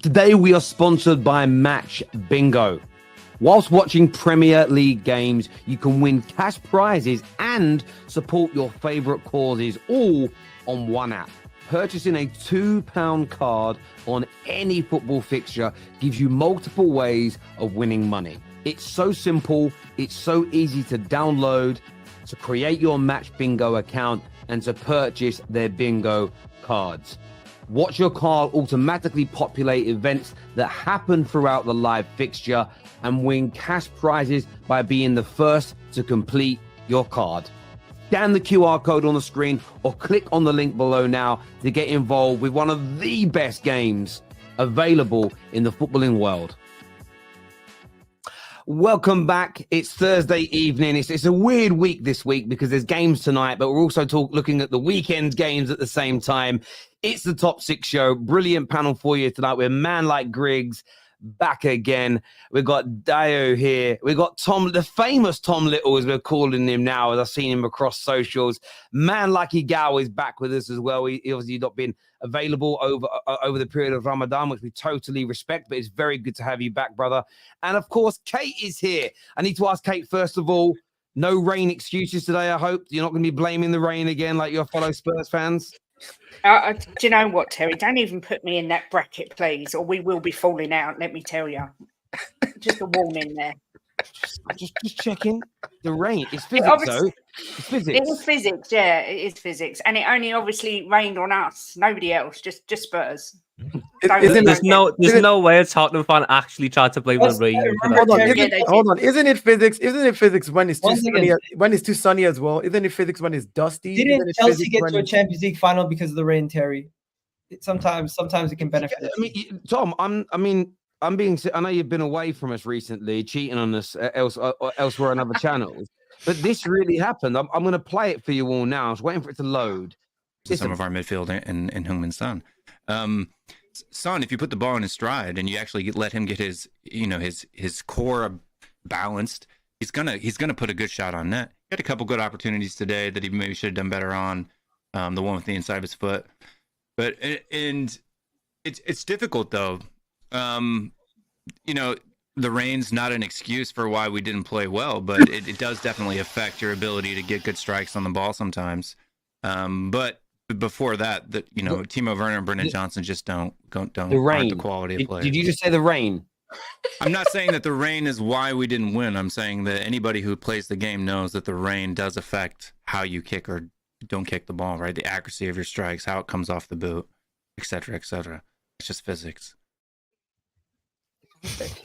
Today we are sponsored by Match Bingo. Whilst watching Premier League games, you can win cash prizes and support your favourite causes all on one app. Purchasing a £2 card on any football fixture gives you multiple ways of winning money. It's so simple, it's so easy to download, to create your Match Bingo account and to purchase their bingo cards. Watch your card automatically populate events that happen throughout the live fixture and win cash prizes by being the first to complete your card. Scan the QR code on the screen or click on the link below now to get involved with one of the best games available in the footballing world. Welcome back. It's Thursday evening. It's a weird week this week because there's games tonight, but we're also looking at the weekend games at the same time. It's the Top 6 show. Brilliant panel for you tonight. We're Man Like Griggs back again. We've got Dio here. We've got Tom, the famous Tom Little, as we're calling him now, as I've seen him across socials. Man Like Egal is back with us as well. He obviously not been available over the period of Ramadan, which we totally respect, but it's very good to have you back, brother. And of course, Kate is here. I need to ask Kate, first of all, no rain excuses today, I hope. You're not going to be blaming the rain again like your fellow Spurs fans? Do you know what, Terry? Don't even put me in that bracket, please, or we will be falling out, let me tell you. Just a warning there. Just checking. The rain. It's physics, though. It's physics. It is physics, yeah. It is physics. And it only obviously rained on us. Nobody else. Just Spurs. There's no way a Tottenham fan actually tried to blame the rain. Hold on. Isn't it physics? Isn't it physics when it's too sunny? When it's too sunny as well? Isn't it physics when it's dusty? Didn't Chelsea get to a Champions League final because of the rain, Terry? Sometimes it can benefit. I mean, Tom, I know you've been away from us recently, cheating on us elsewhere on other channels, but this really happened. I'm going to play it for you all now. I was waiting for it to load. Some of our midfield and Heung-min Son. Son, if you put the ball in his stride and you actually let him get his core balanced, he's gonna put a good shot on net. He had a couple good opportunities today that he maybe should have done better on. The one with the inside of his foot, but it's difficult though. The rain's not an excuse for why we didn't play well, but it does definitely affect your ability to get good strikes on the ball sometimes. But before that, Timo Werner and Brendan Johnson just don't aren't the quality of players. Did you just say the rain? I'm not saying that the rain is why we didn't win. I'm saying that anybody who plays the game knows that the rain does affect how you kick or don't kick the ball, right? The accuracy of your strikes, how it comes off the boot, et cetera, et cetera. It's just physics.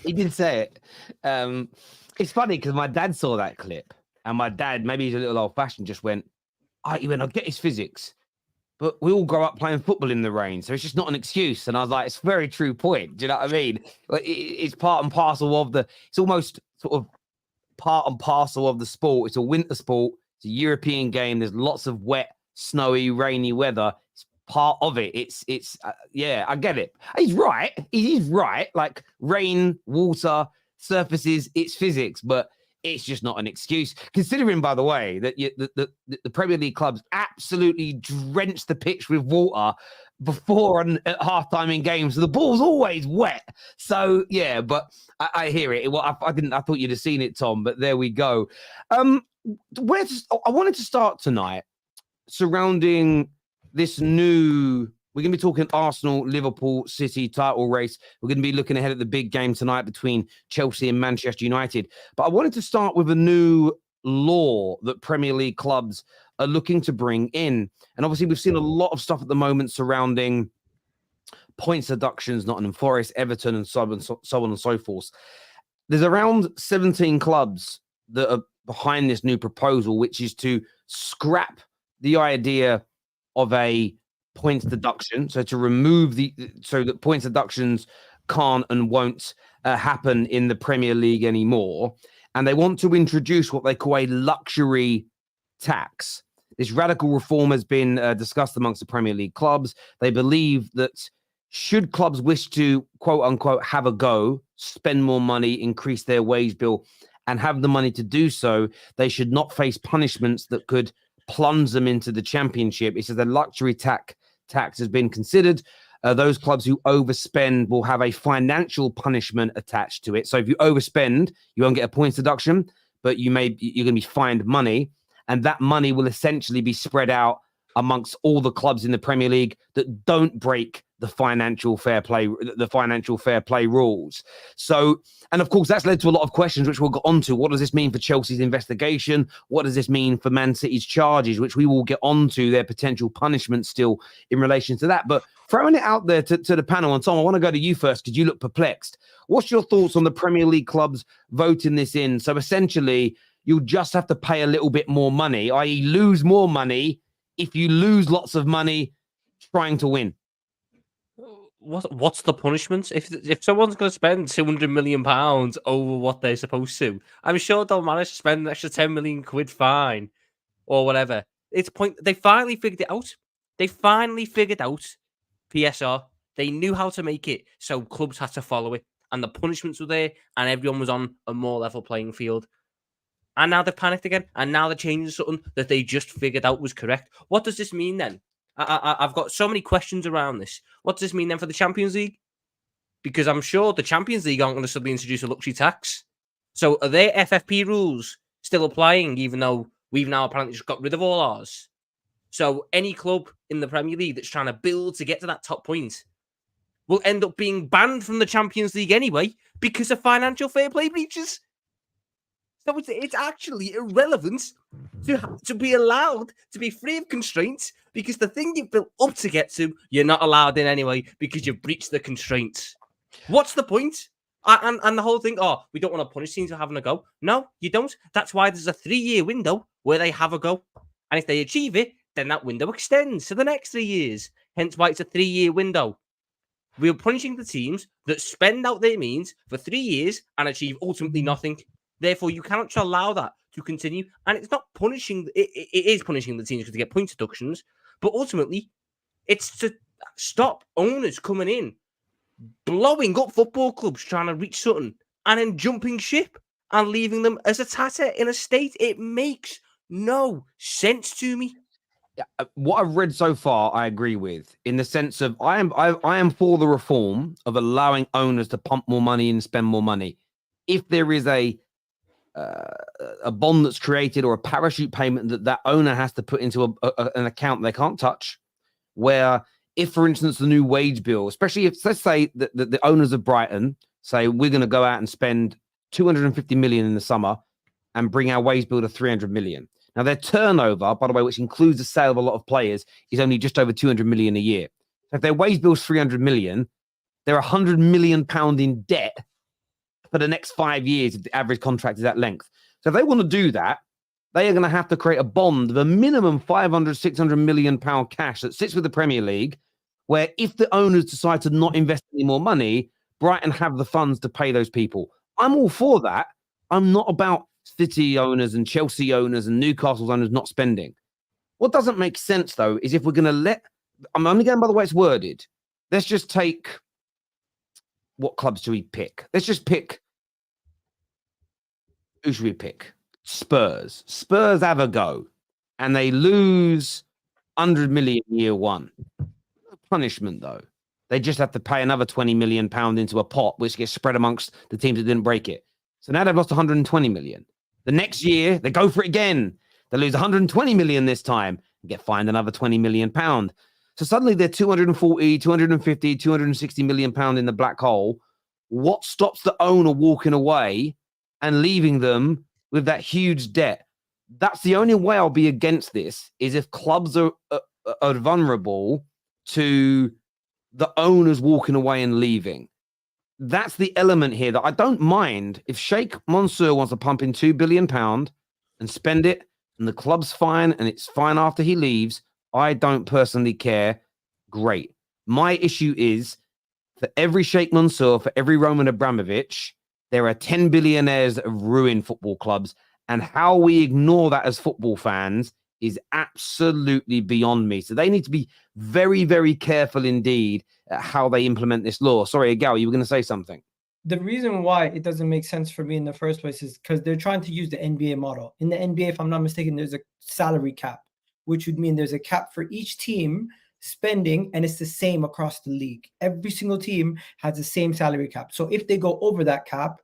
He did say it. It's funny because my dad saw that clip, and my dad, maybe he's a little old-fashioned, just went, I'll get his physics. But we all grow up playing football in the rain, so it's just not an excuse. And I was like, it's a very true point. Do you know what I mean? It's part and parcel of it's almost sort of part and parcel of the sport. It's a winter sport. It's a European game. There's lots of wet, snowy, rainy weather. It's part of it. Yeah, I get it. He's right. He's right. Like rain, water, surfaces, it's physics, but it's just not an excuse, considering, by the way, that the Premier League clubs absolutely drench the pitch with water before and at halftime in games. So the ball's always wet. So yeah, but I hear it. Well, I thought you'd have seen it, Tom. But there we go. I wanted to start tonight surrounding this new. We're going to be talking Arsenal, Liverpool, City title race. We're going to be looking ahead at the big game tonight between Chelsea and Manchester United. But I wanted to start with a new law that Premier League clubs are looking to bring in. And obviously, we've seen a lot of stuff at the moment surrounding points deductions, Nottingham Forest, Everton, and so on and so forth. There's around 17 clubs that are behind this new proposal, which is to scrap the idea of a points deduction, so to remove so that points deductions can't and won't happen in the Premier League anymore, and they want to introduce what they call a luxury tax. This radical reform has been discussed amongst the Premier League clubs. They believe that should clubs wish to quote unquote have a go, spend more money, increase their wage bill, and have the money to do so, they should not face punishments that could plunge them into the Championship. It says the luxury tax has been considered those clubs who overspend will have a financial punishment attached to it. So if you overspend, you won't get a points deduction, but you're going to be fined money, and that money will essentially be spread out amongst all the clubs in the Premier League that don't break the financial fair play rules. So, and of course, that's led to a lot of questions, which we'll get onto. What does this mean for Chelsea's investigation? What does this mean for Man City's charges, which we will get onto their potential punishment still in relation to that? But throwing it out there to the panel, and Tom, I want to go to you first because you look perplexed. What's your thoughts on the Premier League clubs voting this in? So essentially, you'll just have to pay a little bit more money, i.e. lose more money if you lose lots of money trying to win. What's the punishment? If someone's going to spend £200 million over what they're supposed to, I'm sure they'll manage to spend an extra 10 million quid fine or whatever. They finally figured it out. They finally figured out PSR. They knew how to make it, so clubs had to follow it, and the punishments were there, and everyone was on a more level playing field. And now they've panicked again, and now they're changing something that they just figured out was correct. What does this mean then? I've got so many questions around this. What does this mean then for the Champions League? Because I'm sure the Champions League aren't going to suddenly introduce a luxury tax. So are their FFP rules still applying, even though we've now apparently just got rid of all ours? So any club in the Premier League that's trying to build to get to that top point will end up being banned from the Champions League anyway because of financial fair play breaches. So it's actually irrelevant to be allowed to be free of constraints, because the thing you've built up to get to, you're not allowed in anyway because you've breached the constraints. What's the point? And the whole thing, we don't want to punish teams for having a go. No, you don't. That's why there's a 3-year window where they have a go. And if they achieve it, then that window extends to the next 3 years. Hence why it's a 3-year window. We're punishing the teams that spend out their means for 3 years and achieve ultimately nothing. Therefore, you cannot allow that to continue. And it's not punishing, it is punishing the teams because they get point deductions. But ultimately, it's to stop owners coming in, blowing up football clubs, trying to reach something, and then jumping ship and leaving them as a tatter in a state. It makes no sense to me. What I've read so far, I agree with, in the sense of I am for the reform of allowing owners to pump more money and spend more money. If there is a bond that's created or a parachute payment that owner has to put into an account they can't touch, where if, for instance, the new wage bill, especially if, let's say that the owners of Brighton say we're going to go out and spend 250 million in the summer and bring our wage bill to 300 million. Now, their turnover, by the way, which includes the sale of a lot of players, is only just over 200 million a year. So if their wage bill is 300 million, they're 100 million pound in debt for the next 5 years if the average contract is that length. So if they want to do that, they are going to have to create a bond of a minimum 500, 600 million pound cash that sits with the Premier League, where if the owners decide to not invest any more money, Brighton have the funds to pay those people. I'm all for that. I'm not about City owners and Chelsea owners and Newcastle's owners not spending. What doesn't make sense, though, is if we're going to I'm only going by the way it's worded. Let's just take, what clubs do we pick? Let's just pick, who should we pick? Spurs. Spurs have a go and they lose 100 million year one. No punishment, though. They just have to pay another 20 million pound into a pot, which gets spread amongst the teams that didn't break it. So now they've lost 120 million. The next year, they go for it again. They lose 120 million this time and get fined another 20 million pound. So suddenly they're 240, 250, 260 million pound in the black hole. What stops the owner walking away and leaving them with that huge debt? That's the only way I'll be against this, is if clubs are vulnerable to the owners walking away and leaving. That's the element here that I don't mind. If Sheikh Mansour wants to pump in £2 billion and spend it, and the club's fine, and it's fine after he leaves, I don't personally care. Great. My issue is, for every Sheikh Mansour, for every Roman Abramovich, there are 10 billionaires that have ruined football clubs, and how we ignore that as football fans is absolutely beyond me. So they need to be very, very careful indeed at how they implement this law. Sorry, Egal, you were going to say something. The reason why it doesn't make sense for me in the first place is because they're trying to use the NBA model. In the NBA, if I'm not mistaken, there's a salary cap, which would mean there's a cap for each team spending, and it's the same across the league. Every single team has the same salary cap. So if they go over that cap,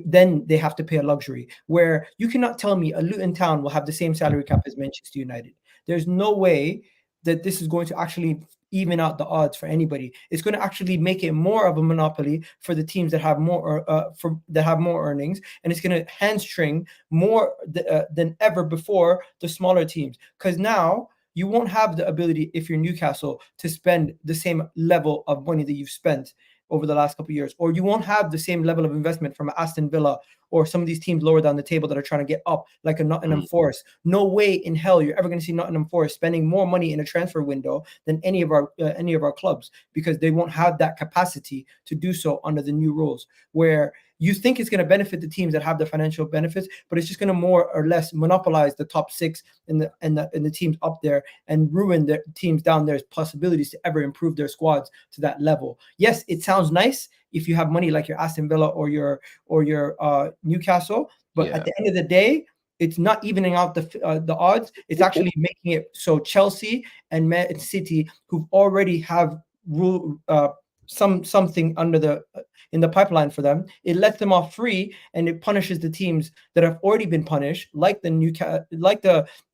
then they have to pay a luxury, where you cannot tell me a Luton Town will have the same salary cap as Manchester United. There's no way that this is going to actually even out the odds for anybody. It's going to actually make it more of a monopoly for the teams that have more earnings, and it's going to hamstring more than ever before the smaller teams, because now you won't have the ability, if you're Newcastle, to spend the same level of money that you've spent over the last couple of years, or you won't have the same level of investment from Aston Villa or some of these teams lower down the table that are trying to get up, like a Nottingham Forest. No way in hell you're ever going to see Nottingham Forest spending more money in a transfer window than any of our clubs, because they won't have that capacity to do so under the new rules, where you think it's going to benefit the teams that have the financial benefits, but it's just going to more or less monopolize the top six and the teams up there, and ruin the teams down there's possibilities to ever improve their squads to that level. Yes, it sounds nice if you have money like your Aston Villa or your Newcastle, but at the end of the day, it's not evening out the odds. It's actually making it so Chelsea and Man City, who already have something under in the pipeline for them, it lets them off free, and it punishes the teams that have already been punished, like the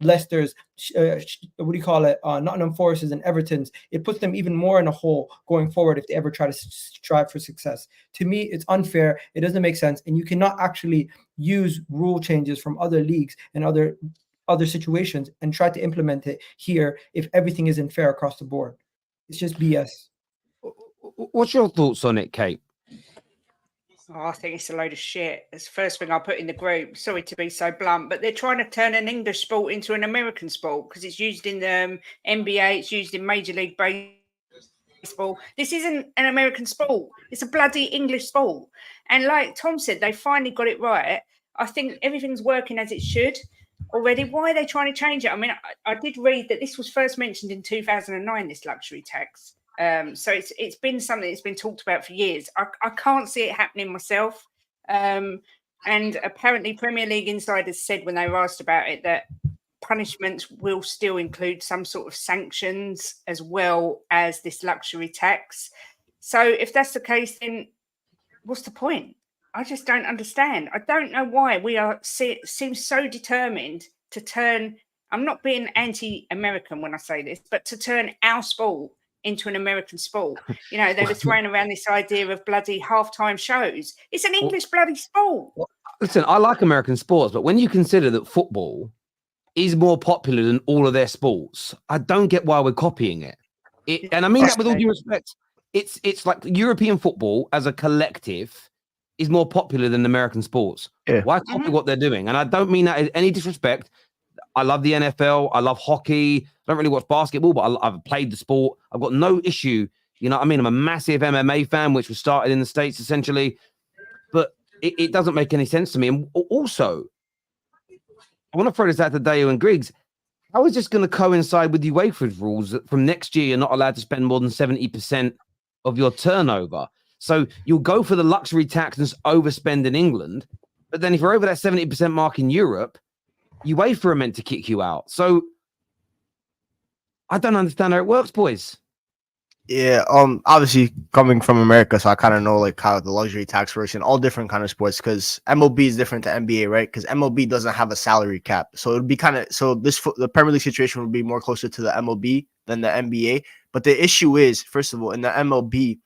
Leicesters, Nottingham Forests and Evertons. It puts them even more in a hole going forward if they ever try to strive for success. To me, it's unfair. It doesn't make sense, and you cannot actually use rule changes from other leagues and other situations and try to implement it here if everything isn't fair across the board. It's just BS. What's your thoughts on it, Kate? Oh, I think it's a load of shit. It's the first thing I put in the group. Sorry to be so blunt, but they're trying to turn an English sport into an American sport, because it's used in the NBA, it's used in Major League Baseball. This isn't an American sport. It's a bloody English sport. And like Tom said, they finally got it right. I think everything's working as it should already. Why are they trying to change it? I mean, I did read that this was first mentioned in 2009, this luxury tax. So it's been something that's been talked about for years. I can't see it happening myself. And apparently Premier League insiders said when they were asked about it that punishments will still include some sort of sanctions as well as this luxury tax. So if that's the case, then what's the point? I just don't understand. I don't know why we seem so determined to turn, I'm not being anti-American when I say this, but to turn our sport into an American sport. You know, they were throwing around this idea of bloody halftime shows. It's an English bloody sport. Listen, I like American sports, but when you consider that football is more popular than all of their sports, I don't get why we're copying it. And I mean that with all due respect. It's like European football as a collective is more popular than American sports. Yeah. Why copy what they're doing? And I don't mean that in any disrespect. I love the NFL. I love hockey. I don't really watch basketball, but I've played the sport. I've got no issue. You know what I mean? I'm a massive MMA fan, which was started in the States, essentially. But it doesn't make any sense to me. And also, I want to throw this out to Dale and Griggs. How is this going to coincide with the UEFA rules that from next year, you're not allowed to spend more than 70% of your turnover? So you'll go for the luxury tax and overspend in England. But then if you're over that 70% mark in Europe, UEFA are meant to kick you out. So I don't understand how it works, boys. Yeah, obviously coming from America, so I kind of know like how the luxury tax works in all different kind of sports, because MLB is different to NBA, right? Because MLB doesn't have a salary cap, so it would be the Premier League situation would be more closer to the MLB than the NBA. But the issue is, first of all, in the MLB,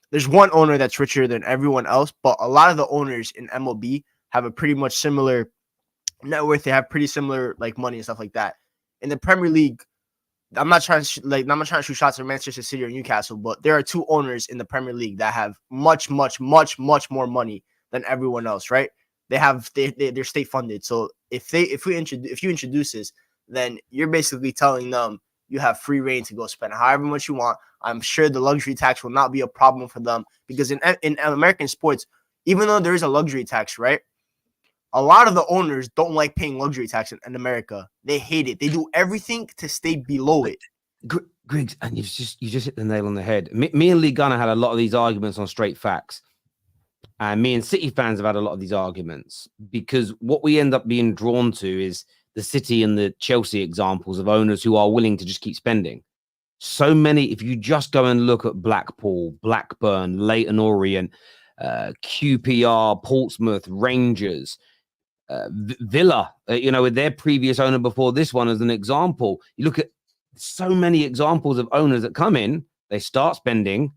there's one owner that's richer than everyone else, but a lot of the owners in MLB have a pretty much similar net worth. They have pretty similar like money and stuff like that. In the Premier League, I'm not trying to shoot shots at Manchester City or Newcastle, but there are two owners in the Premier League that have much more money than everyone else, right? They're state funded. So if you introduce this, then you're basically telling them you have free reign to go spend however much you want. I'm sure the luxury tax will not be a problem for them, because in American sports, even though there is a luxury tax, right? A lot of the owners don't like paying luxury tax in America. They hate it. They do everything to stay below it. Griggs, and you just hit the nail on the head. Me and Lee Gunner had a lot of these arguments on straight facts. And me and City fans have had a lot of these arguments, because what we end up being drawn to is the City and the Chelsea examples of owners who are willing to just keep spending. so many. If you just go and look at Blackpool, Blackburn, Leyton Orient, QPR, Portsmouth, Rangers, Villa, with their previous owner before this one as an example, you look at so many examples of owners that come in, they start spending,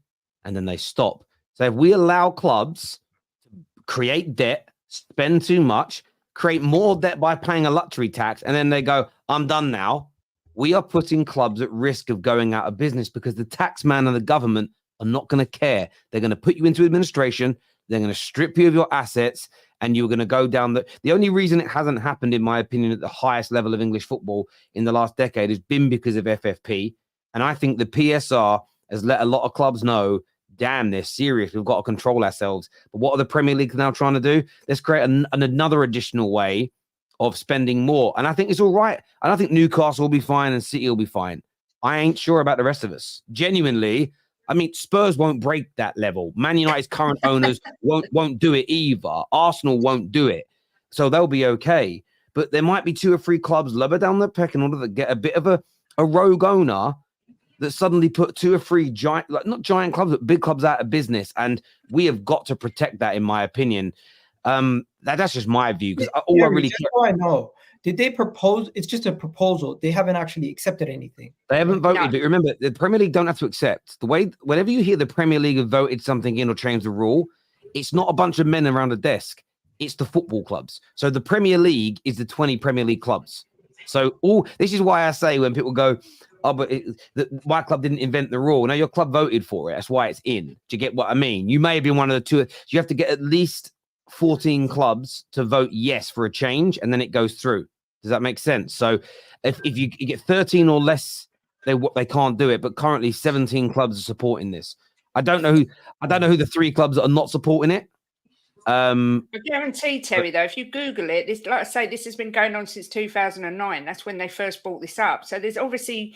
and then they stop. So if we allow clubs to create debt, spend too much, create more debt by paying a luxury tax, and then they go, I'm done now, we are putting clubs at risk of going out of business because the tax man and the government are not going to care. They're going to put you into administration. They're going to strip you of your assets, and you're going to go down the only reason it hasn't happened, in my opinion, at the highest level of English football in the last decade has been because of FFP. And I think the PSR has let a lot of clubs know, damn, they're serious. We've got to control ourselves. But what are the Premier League now trying to do? Let's create another additional way of spending more. And I think it's all right. And I think Newcastle will be fine and City will be fine. I ain't sure about the rest of us. Genuinely, I mean, Spurs won't break that level. Man United's current owners won't do it either. Arsenal won't do it. So they'll be okay. But there might be 2 or 3 clubs lower down the pecking order that get a bit of a rogue owner that suddenly put 2 or 3 giant, like not giant clubs, but big clubs out of business. And we have got to protect that, in my opinion. That's just my view. Because all I really care. I know. Did they propose? It's just a proposal. They haven't actually accepted anything. They haven't voted, but remember, the Premier League don't have to accept. Whenever you hear the Premier League have voted something in or changed the rule, it's not a bunch of men around a desk. It's the football clubs. So the Premier League is the 20 Premier League clubs. So this is why I say when people go, oh, but my club didn't invent the rule. No, your club voted for it. That's why it's in. Do you get what I mean? You may have been one of the 2. You have to get at least 14 clubs to vote yes for a change, and then it goes through. Does that make sense? So if you get 13 or less, they can't do it. But currently 17 clubs are supporting this. I don't know who the 3 clubs that are not supporting it. I guarantee, Terry, though, if you Google it, this, like I say, this has been going on since 2009. That's when they first brought this up. So there's obviously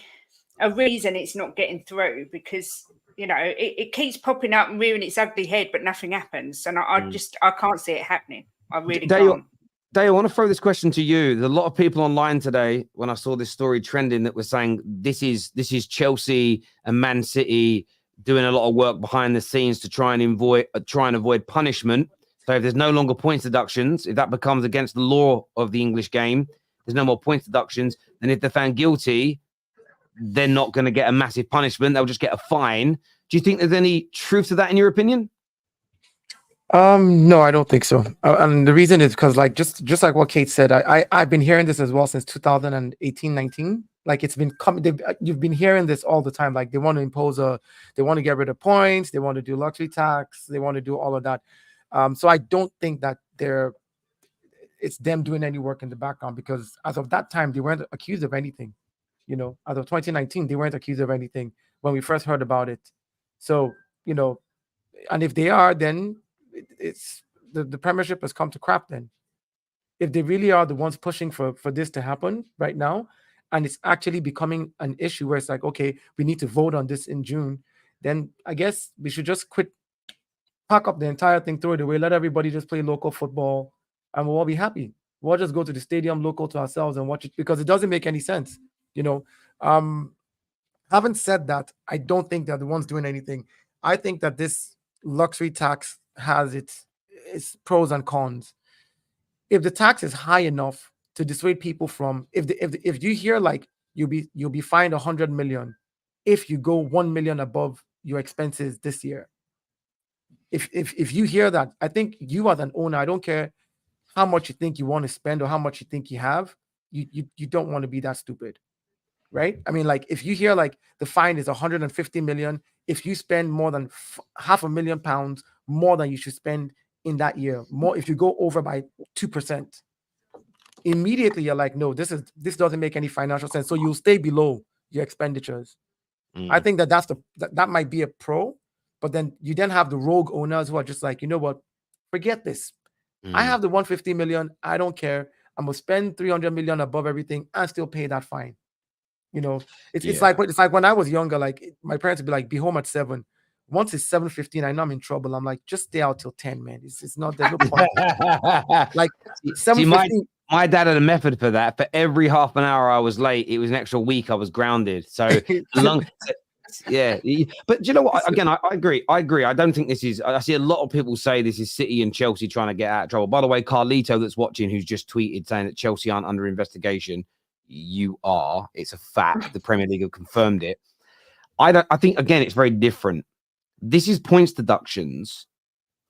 a reason it's not getting through, because it keeps popping up and rearing its ugly head, but nothing happens. And I can't see it happening. I really can't. Dave, I want to throw this question to you. There's a lot of people online today, when I saw this story trending, that were saying this is Chelsea and Man City doing a lot of work behind the scenes to try and avoid punishment. So if there's no longer points deductions, if that becomes against the law of the English game, there's no more points deductions. And if they're found guilty, they're not going to get a massive punishment. They'll just get a fine. Do you think there's any truth to that in your opinion? No, I don't think so. And the reason is because, like, just like what Kate said, I've been hearing this as well since 2018-19. Like, it's been coming. You've been hearing this all the time. Like, they want to they want to get rid of points. They want to do luxury tax. They want to do all of that. So I don't think that it's them doing any work in the background, because as of that time, they weren't accused of anything. As of 2019, they weren't accused of anything when we first heard about it. So, and if they are, then it's the Premiership has come to crap then. If they really are the ones pushing for this to happen right now, and it's actually becoming an issue where it's like, okay, we need to vote on this in June, then I guess we should just pack up the entire thing, throw it away, let everybody just play local football, and we'll all be happy. We'll just go to the stadium local to ourselves and watch it, because it doesn't make any sense. Having said that, I don't think they're the ones doing anything. I think that this luxury tax has its pros and cons. If the tax is high enough to dissuade people from, if you hear like you'll be fined 100 million if you go 1 million above your expenses this year. If you hear that, I think you as an owner, I don't care how much you think you want to spend or how much you think you have, you don't want to be that stupid. Right? I mean, like, if you hear like the fine is 150 million, if you spend more than £500,000 more than you should spend in that year, more if you go over by 2%, immediately you're like, no, this doesn't make any financial sense. So you'll stay below your expenditures. I think that might be a pro, but then you then have the rogue owners who are just like, you know what, forget this. I have the 150 million. I don't care. I'm gonna spend 300 million above everything and still pay that fine. It's like when I was younger, like my parents would be like, be home at 7. Once it's 7:15, I know I'm in trouble. I'm like, just stay out till 10, man. It's not, there's no point. Like 7:15, My dad had a method for that. For every half an hour I was late, it was an extra week I was grounded. So long. Yeah, but do you know what? Again, I agree. I don't think this is. I see a lot of people say this is City and Chelsea trying to get out of trouble. By the way, Carlito, that's watching, who's just tweeted saying that Chelsea aren't under investigation. You are. It's a fact. The Premier League have confirmed it. I think again, it's very different. This is points deductions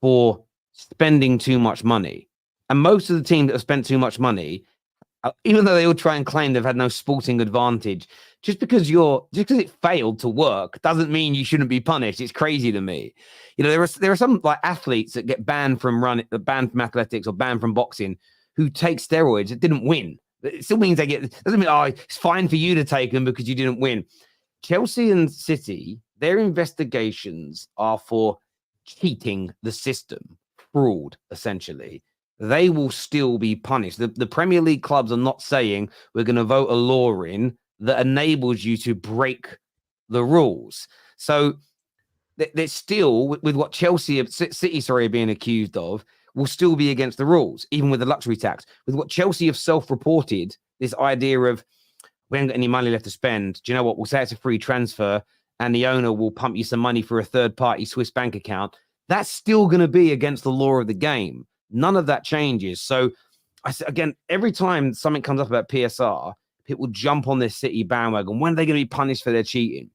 for spending too much money, and most of the teams that have spent too much money, even though they all try and claim they've had no sporting advantage, just because it failed to work doesn't mean you shouldn't be punished. It's crazy to me. You know, there are some like athletes that get banned from athletics or banned from boxing who take steroids that didn't win. It still means doesn't mean, it's fine for you to take them because you didn't win. Chelsea and City, their investigations are for cheating the system, fraud, essentially. They will still be punished. The Premier League clubs are not saying we're going to vote a law in that enables you to break the rules. So they're still, with what City are being accused of, will still be against the rules, even with the luxury tax. With what Chelsea have self-reported, this idea of we haven't got any money left to spend. Do you know what? We'll say it's a free transfer and the owner will pump you some money for a third-party Swiss bank account. That's still going to be against the law of the game. None of that changes. So, again, every time something comes up about PSR, people jump on this City bandwagon. When are they going to be punished for their cheating?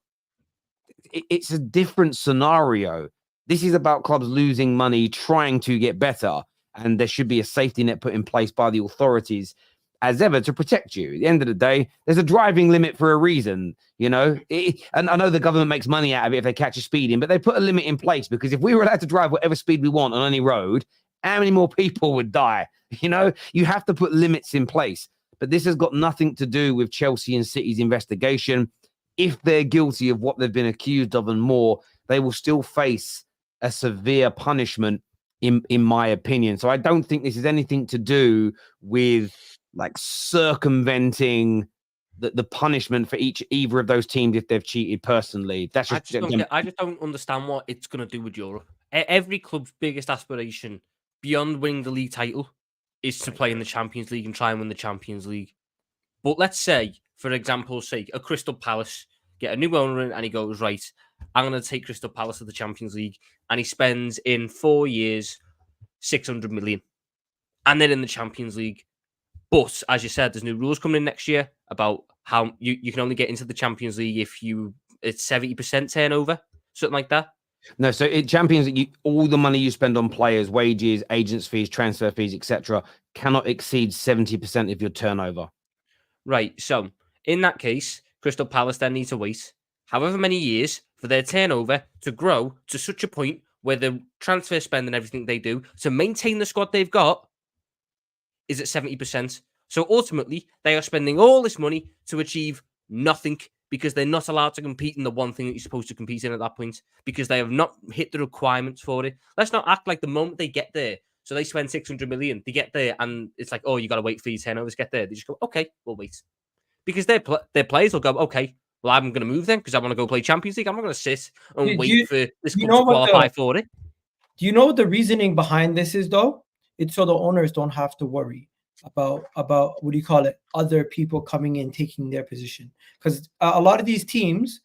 It's a different scenario. This is about clubs losing money, trying to get better, and there should be a safety net put in place by the authorities as ever to protect you. At the end of the day, there's a driving limit for a reason, you know? And I know the government makes money out of it if they catch you speeding, but they put a limit in place because if we were allowed to drive whatever speed we want on any road, how many more people would die? You know, you have to put limits in place. But this has got nothing to do with Chelsea and City's investigation. If they're guilty of what they've been accused of and more, they will still face a severe punishment, in my opinion. So I don't think this is anything to do with like circumventing the punishment for either of those teams if they've cheated personally. That's just I just don't understand what it's going to do with Europe. Every club's biggest aspiration beyond winning the league title is to play in the Champions League and try and win the Champions League. But let's say, for example's sake, a Crystal Palace get a new owner in and he goes, right, I'm going to take Crystal Palace to the Champions League, and he spends in 4 years 600 million, and they're in the Champions League. But as you said, there's new rules coming in next year about how you can only get into the Champions League if it's 70% turnover, something like that. No, so it Champions League, all the money you spend on players, wages, agents' fees, transfer fees, etc., cannot exceed 70% of your turnover. Right. So in that case, Crystal Palace then need to wait however many years for their turnover to grow to such a point where the transfer spend and everything they do to maintain the squad they've got is at 70%. So ultimately, they are spending all this money to achieve nothing because they're not allowed to compete in the one thing that you're supposed to compete in at that point because they have not hit the requirements for it. Let's not act like the moment they get there, so they spend 600 million, they get there, and it's like, oh, you got to wait for your turnovers to get there. They just go, okay, we'll wait. Because their players will go, okay, well, I'm going to move then because I want to go play Champions League. I'm not going to sit and wait for this club to qualify for it. Do you know what the reasoning behind this is, though? It's so the owners don't have to worry about what do you call it? Other people coming in taking their position, because a lot of these teams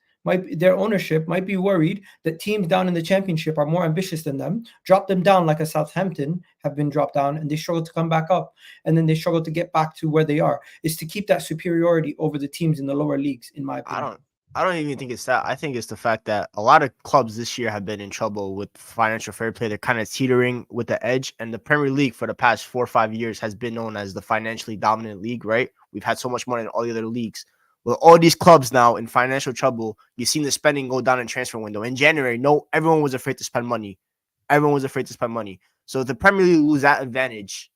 their ownership might be worried that teams down in the Championship are more ambitious than them, drop them down like a Southampton have been dropped down, and they struggle to come back up, and then they struggle to get back to where they are. It's to keep that superiority over the teams in the lower leagues, in my opinion. I don't even think it's that. I think it's the fact that a lot of clubs this year have been in trouble with financial fair play. They're kind of teetering with the edge. And the Premier League for the past 4 or 5 years has been known as the financially dominant league, right? We've had so much money in all the other leagues. With all these clubs now in financial trouble, you've seen the spending go down in transfer window. In January, everyone was afraid to spend money. Everyone was afraid to spend money. So if the Premier League lose that advantage,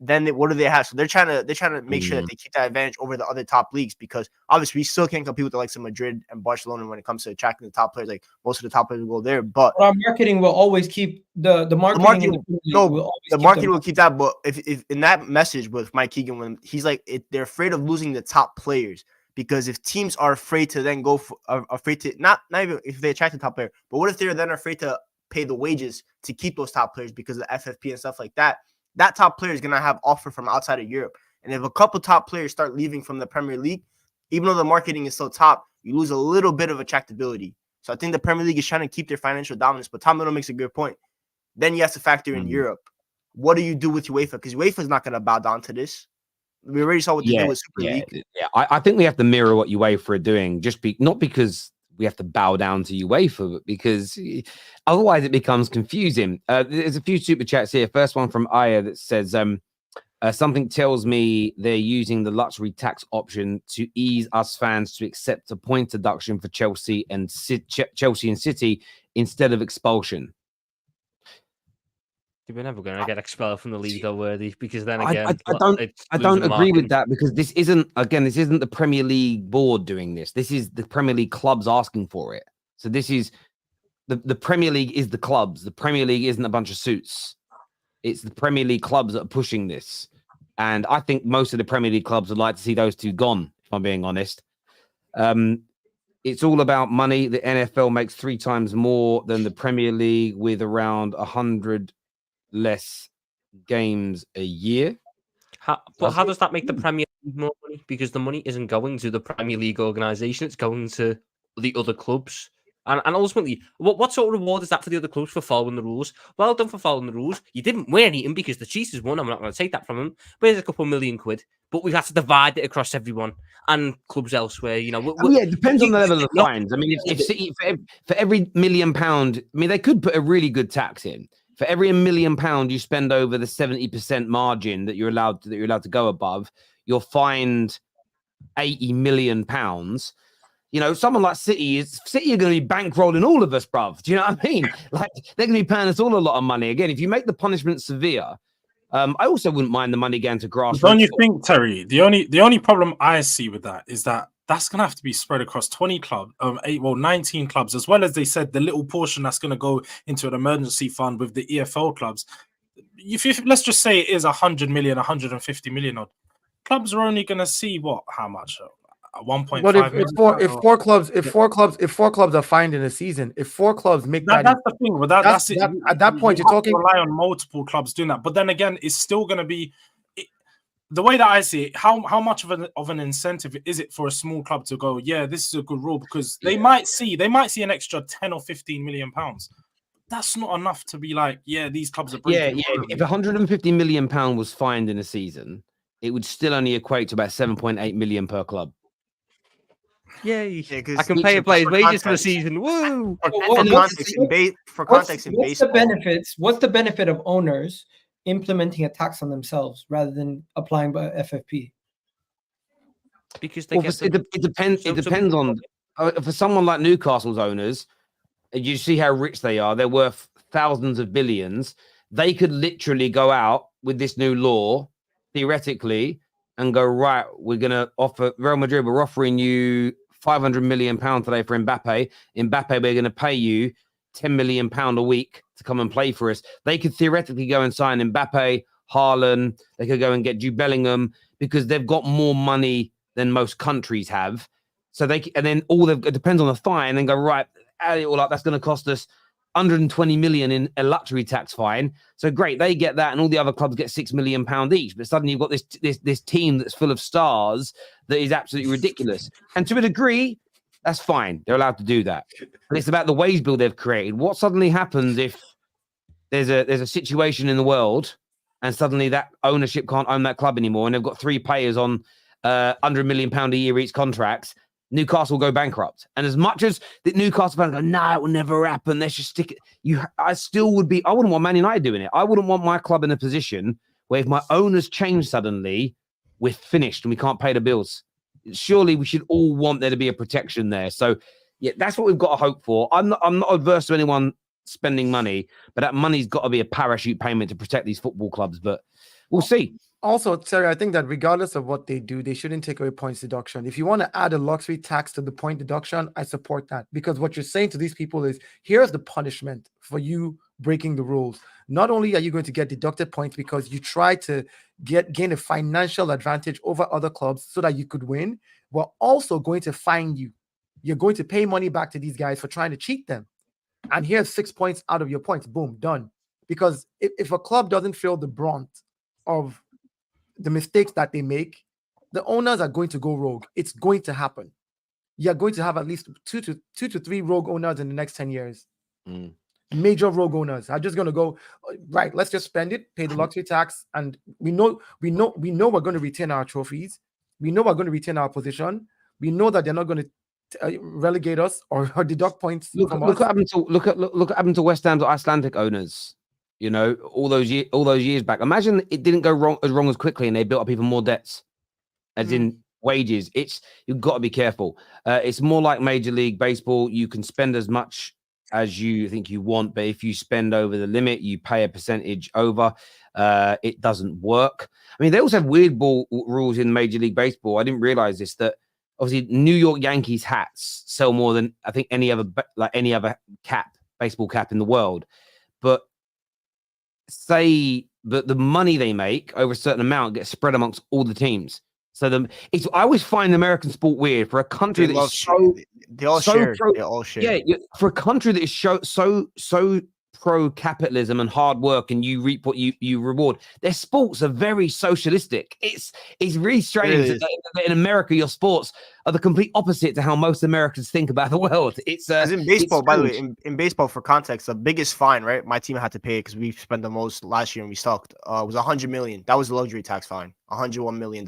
then what do they have? So they're trying to make sure that they keep that advantage over the other top leagues, because obviously we still can't compete with the likes of Madrid and Barcelona when it comes to attracting the top players. Like most of the top players will go there, but our marketing will always keep the marketing. The marketing will keep that. But if in that message with Mike Keegan, when he's like, they're afraid of losing the top players, because if teams are afraid to then afraid to not even if they attract the top player, but what if they're then afraid to pay the wages to keep those top players because of the FFP and stuff like that? that top player is gonna have offer from outside of Europe. And if a couple top players start leaving from the Premier League, even though the marketing is still top, you lose a little bit of attractability. So I think the Premier League is trying to keep their financial dominance. But Tom Little makes a good point. Then you have to factor in Europe. What do you do with UEFA? Because UEFA is not going to bow down to this. We already saw what they did with Super League. Yeah. I think we have to mirror what UEFA are doing, not because we have to bow down to UEFA, but because otherwise it becomes confusing. There's a few super chats here. First one from Aya that says, something tells me they're using the luxury tax option to ease us fans to accept a point deduction for Chelsea and City instead of expulsion. We're never going to get expelled from the league, though, Worthy, because then again, I don't agree with that, because this isn't the Premier League board doing this. This is the Premier League clubs asking for it. So this is the Premier League is the clubs. The Premier League isn't a bunch of suits. It's the Premier League clubs that are pushing this. And I think most of the Premier League clubs would like to see those two gone, if I'm being honest. It's all about money. The NFL makes 3 times more than the Premier League with around 100 less games a year. How does that make the Premier League more money? Because the money isn't going to the Premier League organisation, it's going to the other clubs. And ultimately, what sort of reward is that for the other clubs for following the rules? Well done for following the rules. You didn't win anything because the Chiefs won. I'm not going to take that from them. But here's a couple £1 million, but we've had to divide it across everyone and clubs elsewhere. You know, it depends on the level of fines. I mean, if City for every £1 million, I mean, they could put a really good tax in. For every £1 million you spend over the 70% margin that you're allowed to go above, you're fined £80 million. You know, someone like City are going to be bankrolling all of us, bruv. Do you know what I mean? Like, they're going to be paying us all a lot of money. Again, if you make the punishment severe, I also wouldn't mind the money going to grassroots. Don't you think, Terry? The only problem I see with that is that that's going to have to be spread across 19 clubs, as well as they said the little portion that's going to go into an emergency fund with the EFL clubs. If let's just say it is 100 million, 150 million odd, clubs are only going to see how much? 1.5. But if four clubs are fined in a season, if 4 clubs make that's the thing. But that's it. At that point, you're talking rely on multiple clubs doing that. But then again, it's still going to be the way that I see it. How much of an incentive is it for a small club to go? Yeah, this is a good rule, because they might see an extra 10 or 15 million pounds. That's not enough to be like, yeah, these clubs are breaking. Yeah. If 150 million pound was fined in a season, it would still only equate to about 7.8 million per club. Yay! I can pay a player's wages for the season. Woo! What's the benefit of owners implementing a tax on themselves rather than applying by FFP? Because it depends on for someone like Newcastle's owners. You see how rich they are. They're worth thousands of billions. They could literally go out with this new law, theoretically, and go, right, we're going to offer Real Madrid, we're offering you £500 million today for Mbappe. Mbappe, we're going to pay you £10 million a week to come and play for us. They could theoretically go and sign Mbappe, Haaland. They could go and get Jude Bellingham, because they've got more money than most countries have. So it depends on the fine, and go, right, add it all up, that's going to cost us 120 million in a luxury tax fine. So great, they get that, and all the other clubs get £6 million each. But suddenly you've got this team that's full of stars that is absolutely ridiculous. And to a degree, that's fine. They're allowed to do that. But it's about the wage bill they've created. What suddenly happens if there's a situation in the world and suddenly that ownership can't own that club anymore, and they've got 3 players on £100 million a year each contracts? Newcastle will go bankrupt. And as much as the Newcastle fans go, no, it will never happen, let's just stick it. I wouldn't want Man United doing it. I wouldn't want my club in a position where if my owners change suddenly, we're finished and we can't pay the bills. Surely we should all want there to be a protection there. So yeah, that's what we've got to hope for. I'm not adverse to anyone spending money, but that money's got to be a parachute payment to protect these football clubs. But we'll see. Also, Terry, I think that regardless of what they do, they shouldn't take away points deduction. If you want to add a luxury tax to the point deduction, I support that, because what you're saying to these people is, here's the punishment for you breaking the rules. Not only are you going to get deducted points because you try to gain a financial advantage over other clubs so that you could win, we're also going to fine you. You're going to pay money back to these guys for trying to cheat them. And here's 6 points out of your points. Boom, done. because if a club doesn't feel the brunt of the mistakes that they make, the owners are going to go rogue. It's going to happen. You're going to have at least two to three rogue owners in the next 10 years. Major rogue owners are just going to go, right, let's just spend it, pay the luxury tax, and we know we're going to retain our trophies. We know we're going to retain our position. We know that they're not going to relegate us or deduct points from us. Look what happened to West Ham's Icelandic owners. You know, all those years back. Imagine it didn't go wrong as quickly, and they built up even more debts, as in wages. You've got to be careful. It's more like Major League Baseball. You can spend as much as you think you want, but if you spend over the limit, you pay a percentage over. It doesn't work. I mean, they also have weird ball rules in Major League Baseball. I didn't realize this, that obviously New York Yankees hats sell more than I think any other baseball cap in the world. But say that the money they make over a certain amount gets spread amongst all the teams. So I always find American sport weird for a country that is they all share. Yeah, for a country that is so pro-capitalism and hard work, and you reap what you reward. Their sports are very socialistic. It's really strange that in America your sports are the complete opposite to how most Americans think about the world. It's as in baseball, by the way, in baseball, for context, the biggest fine, right? My team had to pay because we spent the most last year and we sucked. Was $100 million. That was the luxury tax fine, $101 million.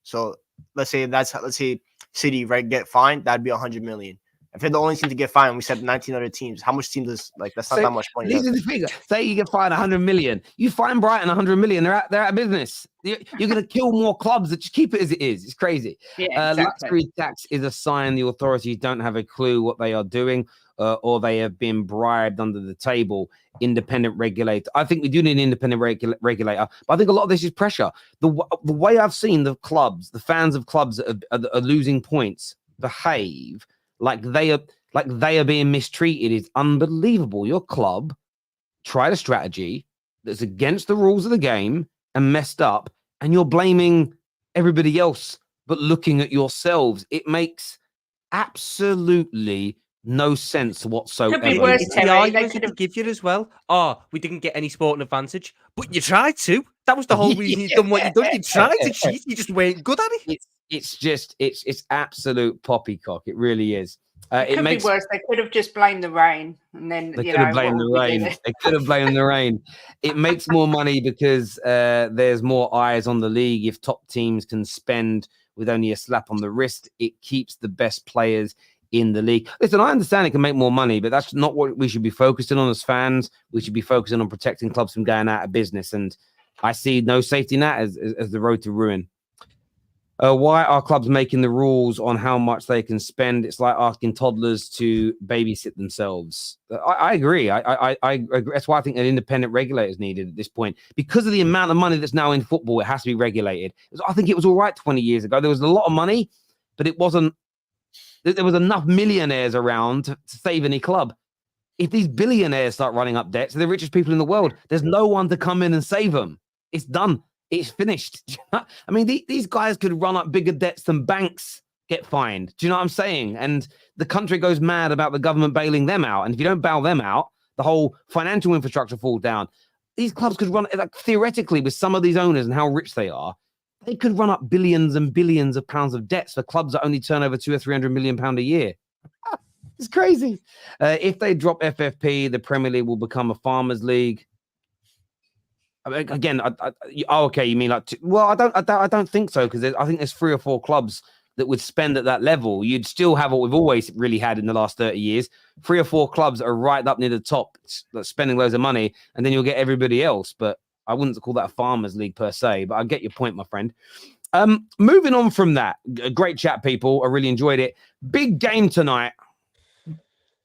So let's say City, right, get fined, that'd be $100 million. If they're the only team to get fined, we said 19 other teams. How much teams is that's not that much money. These are the figures. Say you get fined 100 million. You fine Brighton 100 million. They're out of business. You're going to kill more clubs that just keep it as it is. It's crazy. Yeah, exactly. Luxury tax is a sign the authorities don't have a clue what they are doing, or they have been bribed under the table. Independent regulator. I think we do need an independent regulator, but I think a lot of this is pressure. The way I've seen the fans of clubs that are losing points behave like they are being mistreated is unbelievable. Your club tried a strategy that's against the rules of the game and messed up, and you're blaming everybody else but looking at yourselves. It makes absolutely no sense whatsoever. Could be worse, The Terry. They argument could they have. give you as well. Oh, we didn't get any sporting advantage, but you tried to. That was the whole reason you done what you done. You tried to cheat. You just weren't good at it. It's absolute poppycock. It really is. It could be worse. They could have just blamed the rain, and then they could have blamed the rain. They could have blamed the rain. It makes more money because there's more eyes on the league. If top teams can spend with only a slap on the wrist, it keeps the best players in the league. Listen, I understand it can make more money, but that's not what we should be focusing on as fans. We should be focusing on protecting clubs from going out of business. And I see no safety net as the road to ruin. Why are clubs making the rules on how much they can spend? It's like asking toddlers to babysit themselves. I agree. I agree. That's why I think an independent regulator is needed at this point. Because of the amount of money that's now in football, it has to be regulated. I think it was all right 20 years ago. There was a lot of money, but it wasn't. There was enough millionaires around to save any club. If these billionaires start running up debts, they're the richest people in the world. There's no one to come in and save them. It's done. It's finished. I mean, these guys could run up bigger debts than banks get fined. Do you know what I'm saying? And the country goes mad about the government bailing them out. And if you don't bail them out, the whole financial infrastructure falls down. These clubs could run, like, theoretically, with some of these owners and how rich they are, they could run up billions and billions of pounds of debts for clubs that only turn over £200 or £300 million a year. It's crazy. If they drop FFP, the Premier League will become a farmers' league. I mean, again, okay, you mean like? Well, I don't think so, because I think there's 3 or 4 clubs that would spend at that level. You'd still have what we've always really had in the last 30 years: 3 or 4 clubs that are right up near the top, spending loads of money, and then you'll get everybody else. But I wouldn't call that a farmers' league per se. But I get your point, my friend. Moving on from that, great chat, people. I really enjoyed it. Big game tonight.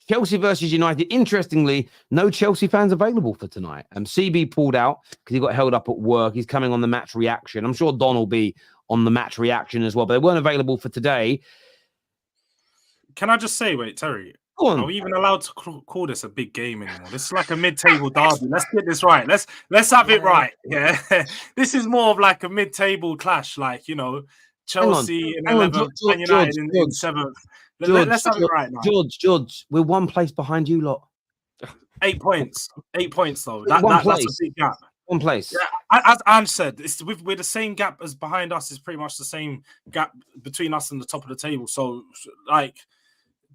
Chelsea versus United. Interestingly, no Chelsea fans available for tonight. CB pulled out because he got held up at work. He's coming on the match reaction. I'm sure Don will be on the match reaction as well, but they weren't available for today. Can I just say, wait, Terry, Go on. are we even allowed to call this a big game anymore? This is like a mid-table derby. Let's get this right. Let's have it right. Yeah, this is more of like a mid-table clash, like, you know, Chelsea in 11th, Man United in 7th. Let's have it right now. George, we're one place behind you lot. 8 points. 8 points though. One That's a place. big gap. One place. Yeah, as Ange said, we're the same gap as behind us is pretty much the same gap between us and the top of the table. So, like,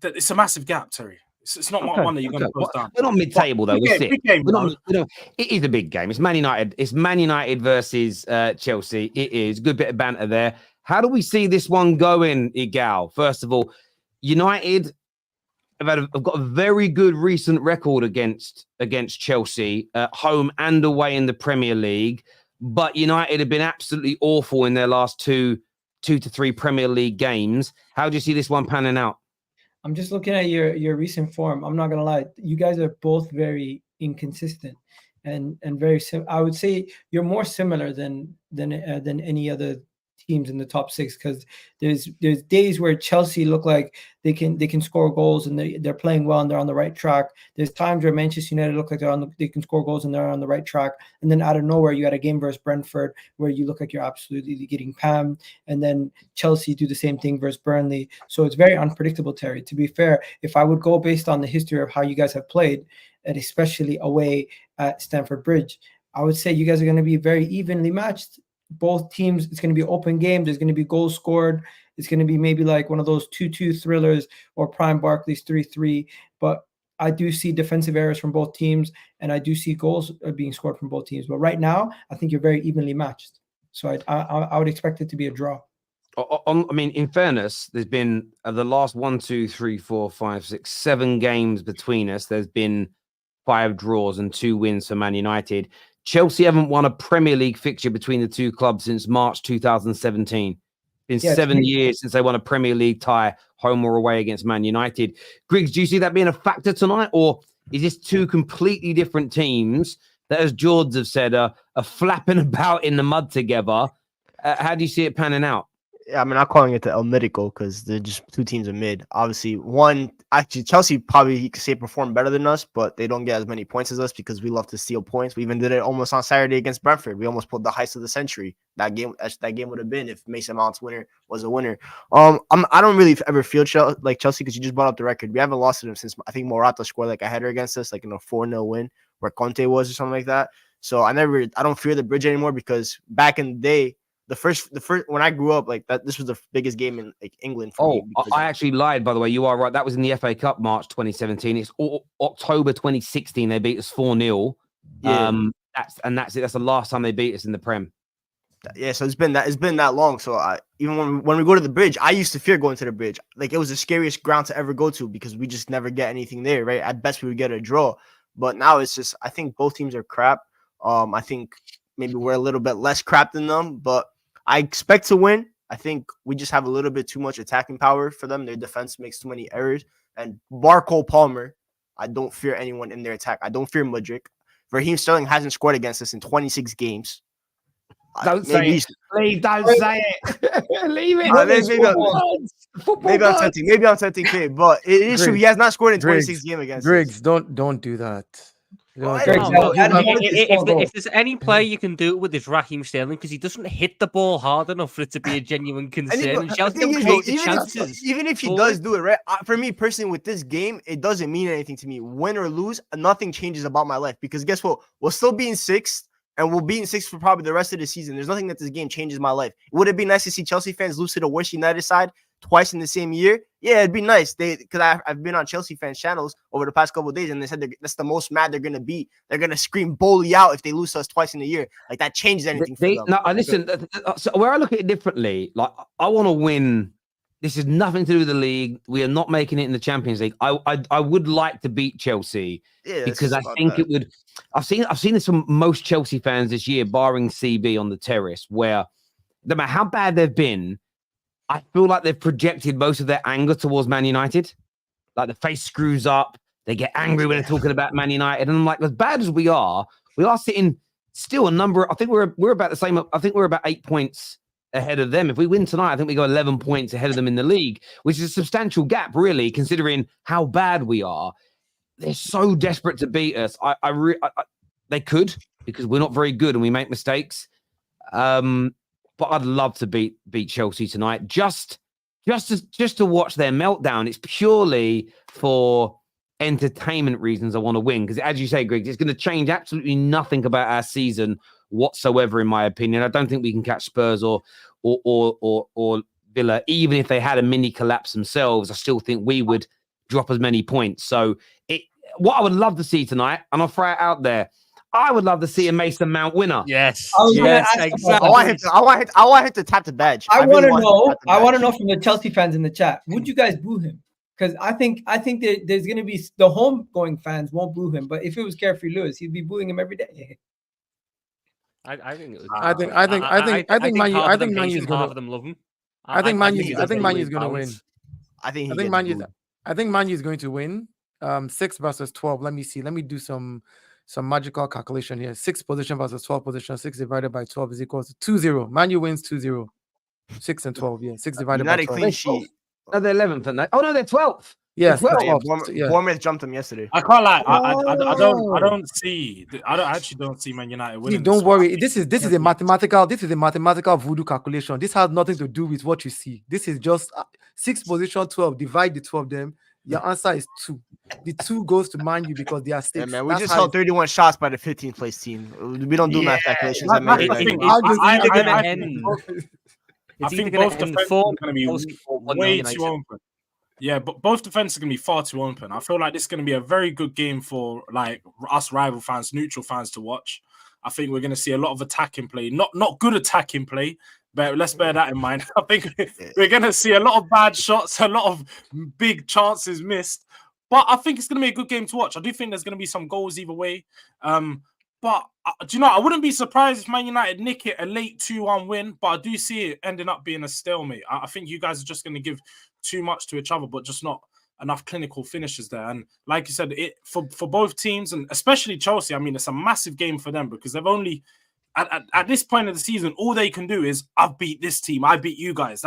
it's a massive gap, Terry. It's not one that you're going to close down. We're not mid-table though. We're big game, it is a big game. It's Man United. It's Man United versus Chelsea. It is. Good bit of banter there. How do we see this one going, Egal? First of all, United have got a very good recent record against Chelsea, home and away in the Premier League. But United have been absolutely awful in their last two to three Premier League games. How do you see this one panning out? I'm just looking at your recent form. I'm not gonna lie, you guys are both very inconsistent and very. I would say you're more similar than any other teams in the top six, because there's days where Chelsea look like they can score goals and they're playing well and they're on the right track. There's times where Manchester United look like they can score goals and they're on the right track. And then out of nowhere, you had a game versus Brentford where you look like you're absolutely getting pammed. And then Chelsea do the same thing versus Burnley. So it's very unpredictable, Terry. To be fair, if I would go based on the history of how you guys have played, and especially away at Stamford Bridge, I would say you guys are going to be very evenly matched. Both teams, it's going to be an open game. There's going to be goals scored. It's going to be maybe like one of those 2-2 thrillers or Prime Barclays 3-3. But I do see defensive errors from both teams, and I do see goals being scored from both teams. But right now, I think you're very evenly matched. So I would expect it to be a draw. I mean, in fairness, there's been the last 1, 2, 3, 4, 5, 6, 7 games between us. There's been 5 draws and 2 wins for Man United. Chelsea haven't won a Premier League fixture between the two clubs since March 2017. It's been 7 years since they won a Premier League tie, home or away, against Man United. Griggs, do you see that being a factor tonight? Or is this two completely different teams that, as George have said, are flapping about in the mud together? How do you see it panning out? Yeah, I mean, I'm calling it the El Midico because they're just two teams of mid. Obviously, Chelsea probably, you could say, performed better than us, but they don't get as many points as us because we love to steal points. We even did it almost on Saturday against Brentford. We almost pulled the heist of the century. That game would have been if Mason Mount's winner was a winner. I don't really ever feel like Chelsea because you just brought up the record. We haven't lost to them since I think Morata scored like a header against us, like in a 4-0 win where Conte was or something like that. So I don't fear the bridge anymore because back in the day, the first when I grew up, like that, this was the biggest game in like England for me. I actually lied, by the way. You are right. That was in the FA Cup, March 2017. It's October 2016. They beat us 4-0. Yeah. That's it. That's the last time they beat us in the Prem. Yeah, so it's been that long. So even when we go to the bridge, I used to fear going to the bridge. Like it was the scariest ground to ever go to because we just never get anything there, right? At best we would get a draw. But now it's just, I think both teams are crap. I think maybe we're a little bit less crap than them, but I expect to win. I think we just have a little bit too much attacking power for them. Their defense makes too many errors. And Cole Palmer, I don't fear anyone in their attack. I don't fear Mudryk. Raheem Sterling hasn't scored against us in 26 games. Don't say it. Please don't say it. Leave it. Maybe I'm tempting K, but it is true. He has not scored in 26 games against Griggs, us. don't do that. If there's any play you can do it with, is Raheem Sterling, because he doesn't hit the ball hard enough for it to be a genuine concern. Even if he does do it, right? For me personally, with this game, it doesn't mean anything to me. Win or lose, nothing changes about my life because guess what? We'll still be in 6th. And we'll be in 6th for probably the rest of the season. There's nothing that this game changes my life. Would it be nice to see Chelsea fans lose to the worst United side twice in the same year? Yeah, it'd be nice. Because I've been on Chelsea fans' channels over the past couple of days, and they said that's the most mad they're gonna be. They're gonna scream "Bully out" if they lose to us twice in a year. Like that changes anything for them. No, listen. So where I look at it differently, like I want to win. This is nothing to do with the league. We are not making it in the Champions League. I would like to beat Chelsea because I think it would. I've seen this from most Chelsea fans this year, barring CB on the terrace, where no matter how bad they've been, I feel like they've projected most of their anger towards Man United. Like the face screws up, they get angry when they're talking about Man United, and I'm like, as bad as we are sitting still a number. I think we're about the same. I think we're about 8 points ahead of them. If we win tonight, I think we go 11 points ahead of them in the league, which is a substantial gap, really, considering how bad we are. They're so desperate to beat us. They could, because we're not very good and we make mistakes. But I'd love to beat Chelsea tonight, just to watch their meltdown. It's purely for entertainment reasons, I want to win. Because as you say, Greg, it's going to change absolutely nothing about our season whatsoever, in my opinion. I don't think we can catch Spurs or Villa, even if they had a mini collapse themselves. I still think we would drop as many points. So what I would love to see tonight, and I'll throw it out there, I would love to see a Mason Mount winner. Yes. I was gonna Yes, ask about exactly. I want him to tap the badge. I really want to him know. tap the I want to badge. know from the Chelsea fans in the chat. Would you guys boo him? Because I think there's going to be the home-going fans won't boo him, but if it was Carefree Lewis, he'd be booing him every day. I think. I think Man U is half of gonna. them love him. I think Man U it's is really gonna win. balanced. I think Man U is going to win. 6 versus 12. Let me see. Let me do some magical calculation here. 6 position versus 12 position. 6 divided by 12 is equal to 2-0. Man U wins 2-0. 6 and 12. Yeah. 6 divided by 12. clean sheet. No, they're 11th, aren't they? Oh no, they're 12th. Yes, They're 12th. Bournemouth jumped them yesterday. I can't lie. I actually don't see Man United winning. Don't worry. This is a mathematical voodoo calculation. This has nothing to do with what you see. This is just 6 position 12. Divide the 2 of them. Your answer is 2. The 2 goes to Man U because they are 6. Yeah, man, we just held 31 shots by the 15th place team. We don't do math calculations. I think both defenses are going to be way too open. Yeah, but both defenses are going to be far too open. I feel like this is going to be a very good game for like us rival fans, neutral fans to watch. I think we're going to see a lot of attacking play, not good attacking play, but let's bear that in mind. I think we're going to see a lot of bad shots, a lot of big chances missed. But I think it's going to be a good game to watch. I do think there's going to be some goals either way. But do you know, I wouldn't be surprised if Man United nick it a late 2-1 win, but I do see it ending up being a stalemate. I think you guys are just going to give too much to each other, but just not enough clinical finishes there. And like you said, for both teams, and especially Chelsea, I mean, it's a massive game for them because they've only, at this point of the season, all they can do is, I've beat this team, I beat you guys.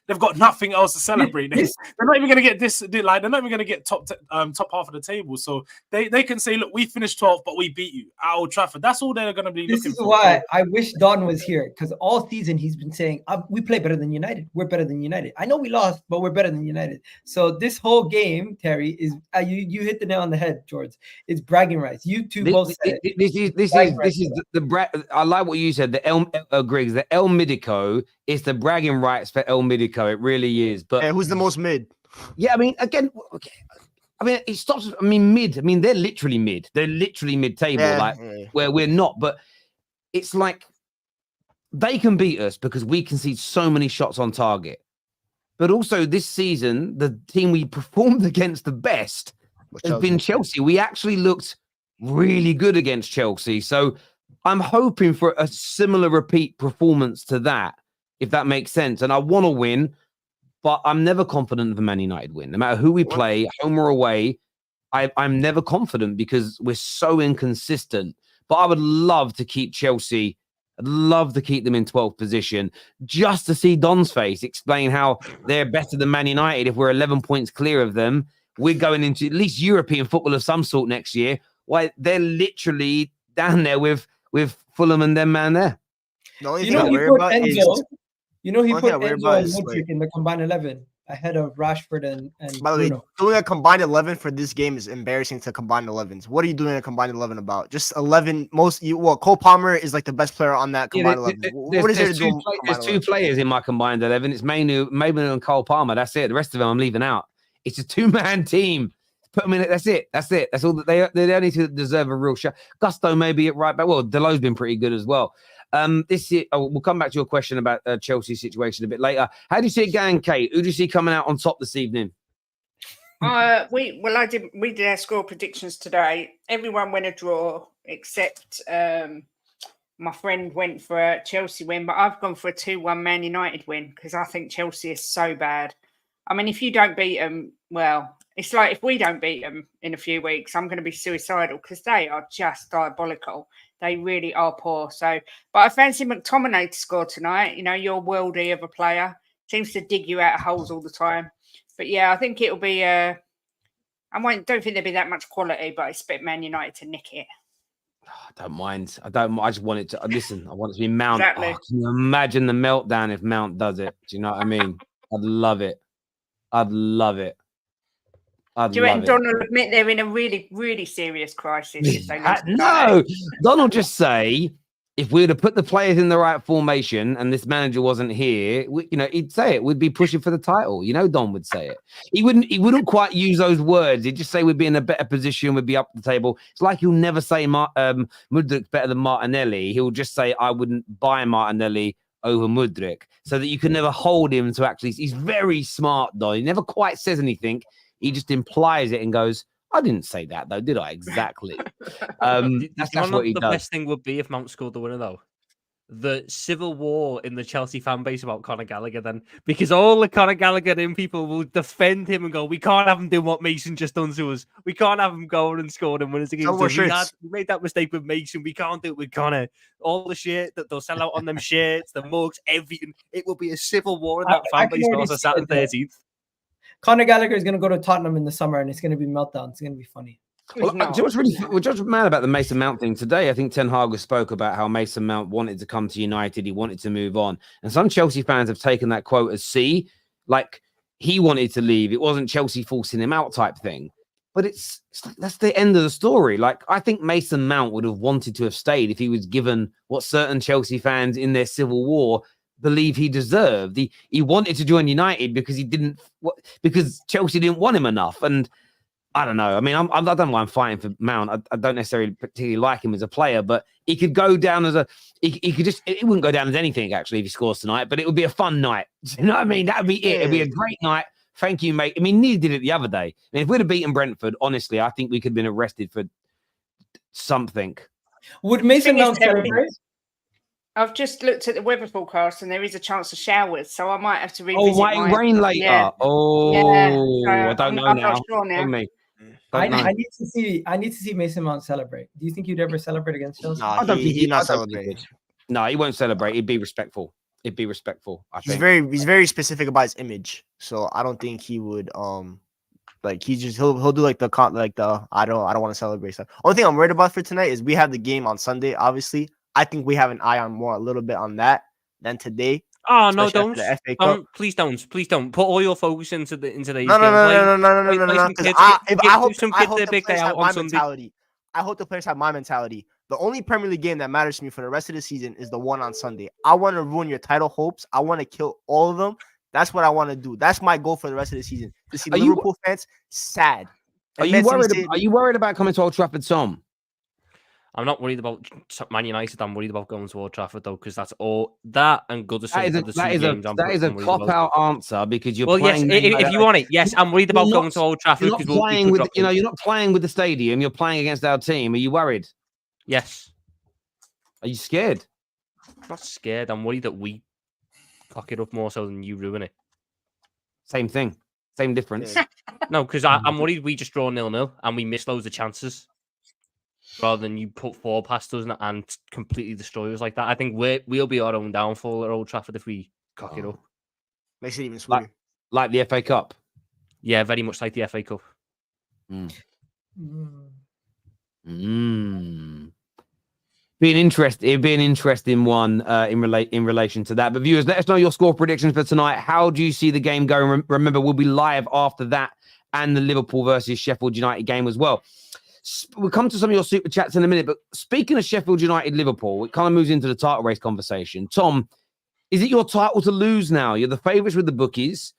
They've got nothing else to celebrate. They're not even going to get this, they're not even going to get top half of the table. So they can say, look, we finished 12th, but we beat you at Old Trafford. That's all they're going to be looking for. This is why I wish Don was here, because all season he's been saying, we play better than United. We're better than United. I know we lost, but we're better than United. So this whole game, Terry, is you hit the nail on the head, George. It's bragging rights. You two both said it. This is the I like what you said. The Griggs, the El Midico is the bragging rights for El Midico. It really is. But who's the most mid? Yeah, I mean, again, I mean, it stops. I mean, mid. I mean, they're literally mid. They're literally mid-table, where we're not. But it's like they can beat us because we concede so many shots on target. But also this season, the team we performed against the best has been Chelsea. We actually looked really good against Chelsea. So I'm hoping for a similar repeat performance to that, if that makes sense. And I want to win, but I'm never confident of a Man United win. No matter who we play, home or away, I'm never confident because we're so inconsistent. But I would love to keep Chelsea. I'd love to keep them in 12th position just to see Don's face explain how they're better than Man United. If we're 11 points clear of them, we're going into at least European football of some sort next year. Why they're literally down there with Fulham and them man there. He put Enzo and Mudryk in the combined 11 ahead of Rashford and by the way, doing a combined 11 for this game is embarrassing to combined 11s. What are you doing a combined 11 about? Just 11. Cole Palmer is like the best player on that combined 11. What is there to do? There's 2 players in my combined 11. It's Mainu and Cole Palmer. That's it. The rest of them I'm leaving out. It's a 2-man team. Put them in it. That's it. That's all that they only deserve a real shot. Gusto maybe at right back. Well, Delo's been pretty good as well. We'll come back to your question about Chelsea situation a bit later. How do you see it going, Kate? Who do you see coming out on top this evening? We did our score predictions today. Everyone went a draw except my friend went for a Chelsea win, but I've gone for a 2-1 Man United win because I think Chelsea is so bad. I mean, if you don't beat them, well, it's like if we don't beat them in a few weeks, I'm going to be suicidal because they are just diabolical. They really are poor. So, but I fancy McTominay to score tonight. You know, you're worldy of a player. Seems to dig you out of holes all the time. But yeah, I think it'll be. Don't think there'll be that much quality, but I expect Man United to nick it. I don't mind. I just want it to listen. I want it to be Mount. Exactly. Oh, can you imagine the meltdown if Mount does it? Do you know what I mean? I'd love it. I'd Do you reckon love it. Don will admit they're in a really, really serious crisis if they lose tonight? No, Don will just say, if we were to put the players in the right formation and this manager wasn't here, he'd say it. We'd be pushing for the title. Don would say it. He wouldn't quite use those words. He'd just say we'd be in a better position. We'd be up the table. It's like he'll never say Mudrik's better than Martinelli. He'll just say I wouldn't buy Martinelli over Mudrik, so that you can never hold him to actually. He's very smart, Don. He never quite says anything. He just implies it and goes, I didn't say that, though, did I? Exactly. That's what he the does. best thing would be if Mount scored the winner, though. The civil war in the Chelsea fan base about Conor Gallagher, then. Because all the Conor Gallagher in people will defend him and go, we can't have him doing what Mason just done to us. We can't have him going and scoring winners against us. We made that mistake with Mason. We can't do it with Conor. All the shit that they'll sell out on them shirts, the mugs, everything. It will be a civil war in that fan base on Saturday 13th. Conor Gallagher is going to go to Tottenham in the summer, and it's going to be meltdown. It's going to be funny. Well, we're just mad about the Mason Mount thing today. I think Ten Hag spoke about how Mason Mount wanted to come to United. He wanted to move on. And some Chelsea fans have taken that quote as like he wanted to leave. It wasn't Chelsea forcing him out type thing. But it's like, that's the end of the story. Like, I think Mason Mount would have wanted to have stayed if he was given what certain Chelsea fans in their civil war believe he deserved. He wanted to join United because Chelsea didn't want him enough. And I don't know. I mean, I don't know why I'm fighting for Mount. I don't necessarily particularly like him as a player, but he could go down as it wouldn't go down as anything actually if he scores tonight, but it would be a fun night. Do you know what I mean? That would be it. It'd be a great night. Thank you, mate. I mean, neither did it the other day. I mean, if we'd have beaten Brentford, honestly, I think we could have been arrested for something. Would Mason Mount celebrate? I've just looked at the weather forecast and there is a chance of showers, so I might have to revisit. Oh, might rain later. Yeah. Oh, Yeah. I don't know I'm now. not sure now. I need to see Mason Mount celebrate. Do you think you'd ever celebrate against Chelsea? No, I don't think he'd not celebrate. No, he won't celebrate. He'd be respectful. I think He's very specific about his image, so I don't think he would he'll do like the I don't want to celebrate stuff. Only thing I'm worried about for tonight is we have the game on Sunday. Obviously, I think we have an eye on a little bit on that than today. Oh no! Please don't put all your focus into the No. I hope the players have my mentality. The only Premier League game that matters to me for the rest of the season is the one on Sunday. I want to ruin your title hopes. I want to kill all of them. That's what I want to do. That's my goal for the rest of the season. To see Liverpool fans sad. Are you worried about coming to Old Trafford, Tom? I'm not worried about Man United. I'm worried about going to Old Trafford though, because that's all that and Goodison. That is a cop-out answer because you're playing. Yes, if you want it, yes, I'm worried about going to Old Trafford. You're not playing with the stadium. You're playing against our team. Are you worried? Yes. Are you scared? I'm not scared. I'm worried that we cock it up more so than you ruin it. Same thing. Same difference. No, because I'm worried we just draw 0-0 and we miss loads of chances. Rather than you put 4 past us and completely destroy us like that. I think we'll be our own downfall at Old Trafford if we cock it up. Makes it even sweeter. Like the FA Cup. Yeah, very much like the FA Cup. Be an interesting one in relation to that. But viewers, let us know your score predictions for tonight. How do you see the game going? Remember, we'll be live after that and the Liverpool versus Sheffield United game as well. We'll come to some of your super chats in a minute, but speaking of Sheffield United, Liverpool, it kind of moves into the title race conversation. Tom, is it your title to lose now? You're the favourites with the bookies.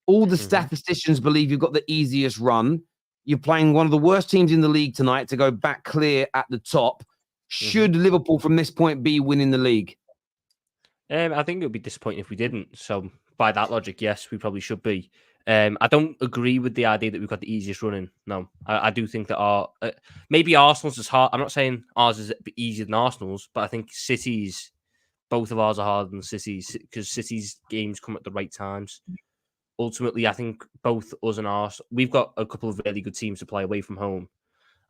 All the statisticians believe you've got the easiest run. You're playing one of the worst teams in the league tonight to go back clear at the top. Should Liverpool from this point be winning the league? I think it would be disappointing if we didn't. So by that logic, yes, we probably should be. I don't agree with the idea that we've got the easiest running. No, I do think that maybe Arsenal's is hard. I'm not saying ours is easier than Arsenal's, but I think both of ours are harder than City's because City's games come at the right times. Ultimately, I think both us and Arsenal, we've got a couple of really good teams to play away from home,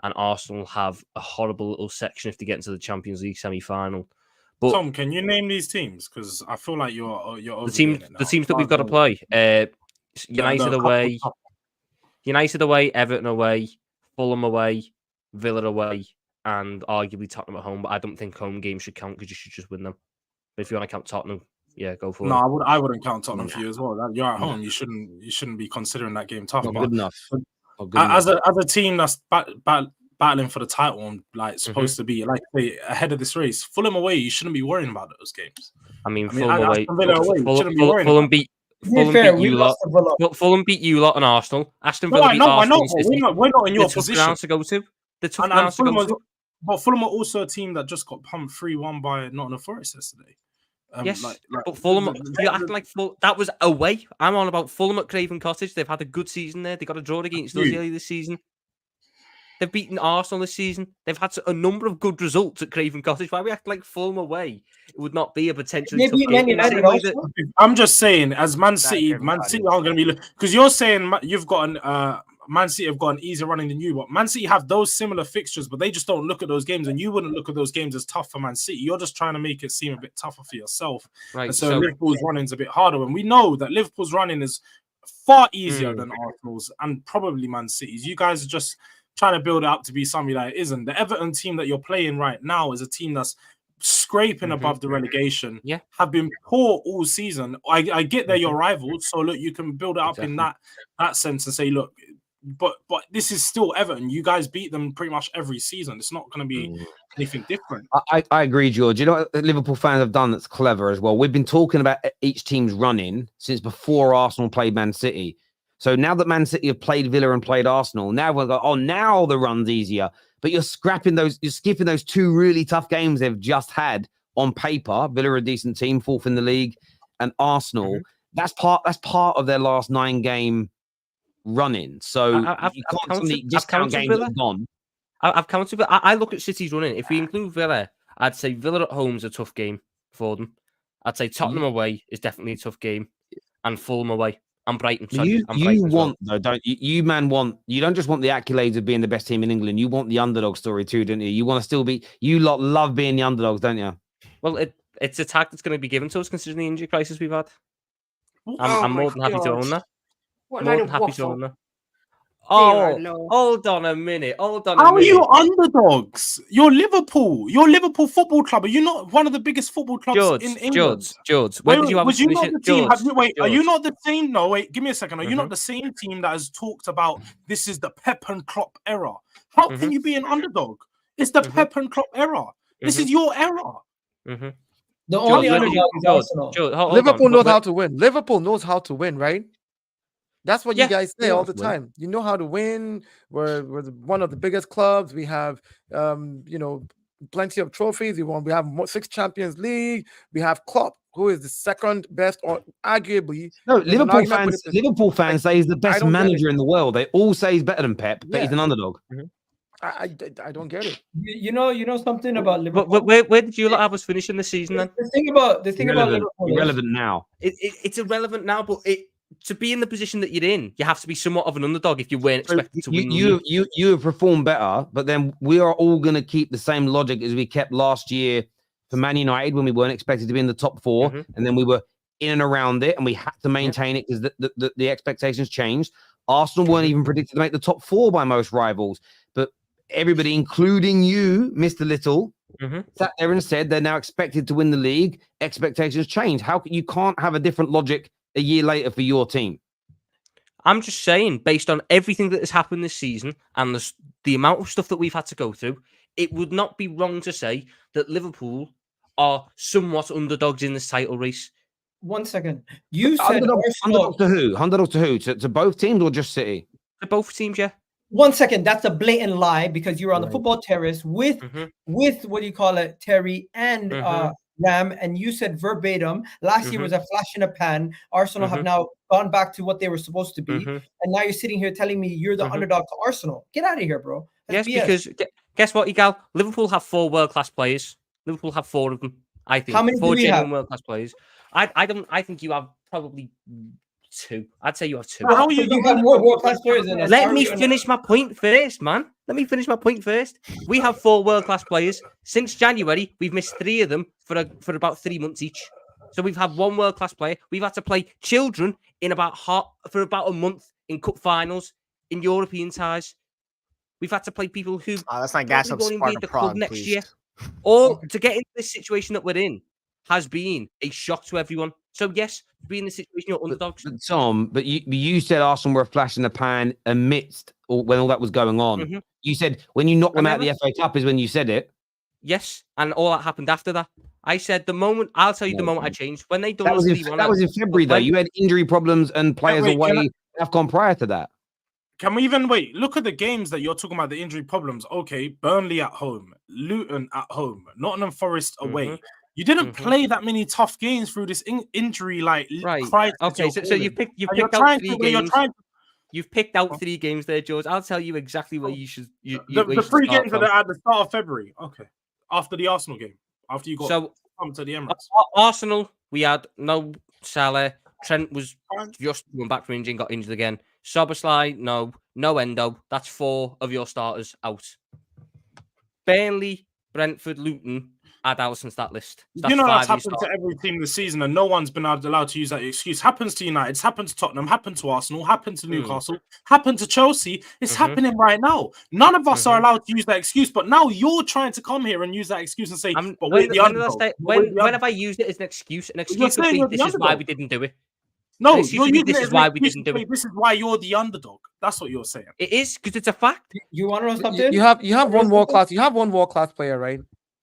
and Arsenal have a horrible little section if they get into the Champions League semi-final. But Tom, can you name these teams? Because I feel like you're the teams that we've got to play. United away, Everton away, Fulham away, Villa away, and arguably Tottenham at home. But I don't think home games should count because you should just win them. But if you want to count Tottenham, yeah, go for it. No, I wouldn't count Tottenham for you as well. You're at home. You shouldn't be considering that game tough. Not good enough. as a team that's battling for the title and like supposed to be like ahead of this race, Fulham away, you shouldn't be worrying about those games. I mean, Fulham away, Fulham beat you lot. Fulham beat you lot and Arsenal. Aston Villa beat Arsenal. We're not in your position. Grounds to go to. The tough grounds to go to. But Fulham are also a team that just got pumped 3-1 by Nottingham Forest yesterday. Yes, but Fulham, you're acting like that was away. I'm on about Fulham at Craven Cottage. They've had a good season there. They got a draw against us earlier this season. They've beaten Arsenal this season. They've had a number of good results at Craven Cottage. Why we act like Fulham away? It would not be a potentially tough game. I'm just saying, as Man City aren't going to be because you're saying you've got an Man City have got an easier running than you, but Man City have those similar fixtures, but they just don't look at those games, and you wouldn't look at those games as tough for Man City. You're just trying to make it seem a bit tougher for yourself. Right. And so Liverpool's running is a bit harder, and we know that Liverpool's running is far easier than Arsenal's and probably Man City's. You guys are just trying to build it up to be something that it isn't. The Everton team that you're playing right now is a team that's scraping above the relegation, have been poor all season. I get they're your rivals, so look, you can build it up in that sense and say, look, but this is still Everton. You guys beat them pretty much every season. It's not going to be anything different. I agree, George. You know what Liverpool fans have done that's clever as well? We've been talking about each team's running since before Arsenal played Man City. So now that Man City have played Villa and played Arsenal, now we're like, oh, now the run's easier. But you're skipping those two really tough games they've just had on paper. Villa are a decent team, fourth in the league, and Arsenal. That's part of their last 9-game running. So you can't suddenly discount games that have gone. I've counted Villa. I look at City's running. If we include Villa, I'd say Villa at home is a tough game for them. I'd say Tottenham away is definitely a tough game, and Fulham away. I'm Brighton. You want though, don't you? You don't just want the accolades of being the best team in England. You want the underdog story too, don't you? You want to still be. You lot love being the underdogs, don't you? Well, it's a tag that's going to be given to us considering the injury crisis we've had. I'm more than happy to own that. More than happy to own that. Oh, hold on a minute. How are you underdogs? You're Liverpool. You're Liverpool Football Club. Are you not one of the biggest football clubs in England? George, when did you have was you not the team? George. Are you not the same? No, wait, give me a second. Are you not the same team that has talked about this is the Pep and Klopp era? How can you be an underdog? It's the Pep and Klopp era. This is your era. The only underdog is Arsenal. Liverpool knows how to win. Liverpool knows how to win, right? That's what you guys say all the time. You know how to win. We're one of the biggest clubs. We have, plenty of trophies. We have 6 Champions League. We have Klopp, who is the second best, or arguably. No, Liverpool fans say he's the best manager in the world. They all say he's better than Pep, but he's an underdog. I don't get it. You know something about Liverpool. But where did you have us finishing the season then? The thing about Liverpool, irrelevant now. It's irrelevant now, but to be in the position that you're in, you have to be somewhat of an underdog if you weren't expected to win. You have performed better, but then we are all going to keep the same logic as we kept last year for Man United when we weren't expected to be in the top 4, and then we were in and around it, and we had to maintain it because the expectations changed. Arsenal weren't even predicted to make the top 4 by most rivals, but everybody, including you, Mr. Little, sat there and said they're now expected to win the league. Expectations change. You can't have a different logic a year later for your team. I'm just saying, based on everything that has happened this season and the amount of stuff that we've had to go through, it would not be wrong to say that Liverpool are somewhat underdogs in this title race. 1 second. You said underdogs to who? Underdogs to who? To both teams or just City? To both teams, yeah. 1 second. That's a blatant lie because you're on the football terrace with what do you call it, Terry and Ram, and you said verbatim last year was a flash in a pan. Arsenal have now gone back to what they were supposed to be, and now you're sitting here telling me you're the underdog to Arsenal. Get out of here, bro. That's BS. Because guess what, Egal? Liverpool have 4 world-class players. Liverpool have 4 of them. I think. How many 4 do we genuine have? world-class players. I think you have probably 2. I'd say you have 2. How you have more world-class players than us? Let me finish my point first, man. Let me finish my point first. We have 4 world-class players. Since January, we've missed 3 of them for about 3 months each. So we've had 1 world-class player. We've had to play children for about a month in cup finals, in European ties. We've had to play people who that's not gas up won't invade the club next please. year. Or to get into this situation that we're in, has been a shock to everyone. So yes, being in the situation, you're underdogs. But Tom, but you said Arsenal were a flash in the pan amidst when all that was going on. Mhm. You said when you knocked them out of the Remember? FA Cup is when you said it. Yes, and all that happened after that. I said the moment. I'll tell you the No, moment I Tom. changed when they done That was us in 3-1. that was in February though. when- You had injury problems and players wait, can away. AFCON prior to that. Can we even wait? Look at the games that you're talking about, the injury problems. Okay, Burnley at home, Luton at home, Nottingham Forest away. You didn't play that many tough games through this injury Right. crisis. Okay, you're so you calling. picked And you're out trying 3 to- when you're games. trying to- You've picked out 3 games there, George. I'll tell you exactly where you should. the where you should 3 start games from. that are at the start of February. Okay, after the Arsenal game, after you got So come to the Emirates. Arsenal, we had no Salah. Trent was just coming back from injury and got injured again. Soboslai, no Endo. That's 4 of your starters out. Burnley, Brentford, Luton, add Alisson to that list. So You know that's 5 you happened to every team this season, and no one's been allowed to use that excuse. Happens to United, it's happened to Tottenham, happened to Arsenal, happened to Newcastle, happened to Chelsea. It's happening right now. None of us are allowed to use that excuse, but now you're trying to come here and use that excuse and say, "But we're the underdog." when have I used it as an excuse? An excuse would saying be you're the this is why underdog. we didn't do it. No, An excuse you're would be, using this it is as why an we excuse didn't to do say, it. This is why you're the underdog. That's what you're saying. It is because it's a fact. You want to know something? You have one world class. You have one world class player, right?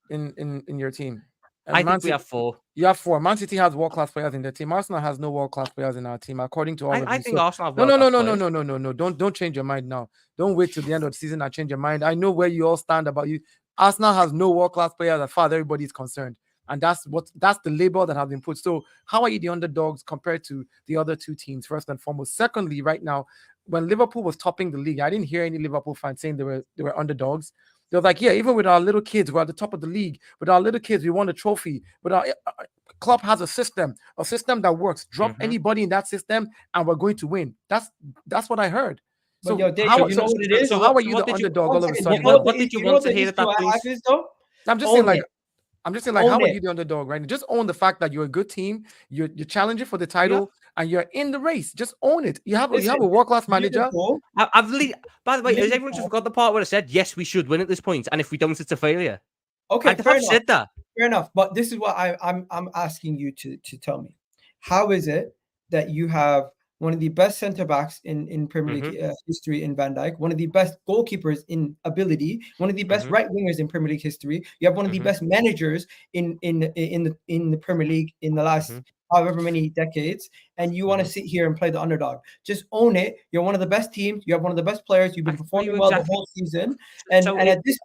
In your team. And I Man think we City- have 4. You have 4. Man City has world class players in their team. Arsenal has no world class players in our team, according to all of you. I think So- Arsenal have No. world-class players. Don't change your mind now. Don't wait till the end of the season and change your mind. I know where you all stand about you. Arsenal has no world class players as far as everybody is concerned, and that's the label that has been put. So how are you the underdogs compared to the other 2 teams? First and foremost. Secondly, right now, when Liverpool was topping the league, I didn't hear any Liverpool fans saying they were underdogs. They were like, yeah, even with our little kids, we're at the top of the league. With our little kids, we won a trophy. But our club has a system that works. Drop anybody in that system, and we're going to win. That's what I heard. But So yo, Dave, how, you know what it is? so how are you what the did you- underdog all of a Second, sudden? what did you want to hear at that issue I point? have is, though? I'm just Own saying, like, it. how Own are it. you the underdog, right? Just own the fact that you're a good team. You're challenging for the title, and you're in the race. Just own it. You have Listen, a world class manager. Liverpool, By the way, has Liverpool- everyone just forgot the part where I said yes, we should win at this point, and if we don't, it's a failure? Okay, I fair have enough. said that. Fair enough. But this is what I'm asking you to tell me. How is it that you have one of the best centre backs in Premier League history in Van Dijk, one of the best goalkeepers in ability, one of the best right wingers in Premier League history? You have one of the best managers in the Premier League in the last however many decades, and you want to sit here and play the underdog. Just own it. You're one of the best teams. You have one of the best players. You've been I performing feel well the exactly- whole season. So And at this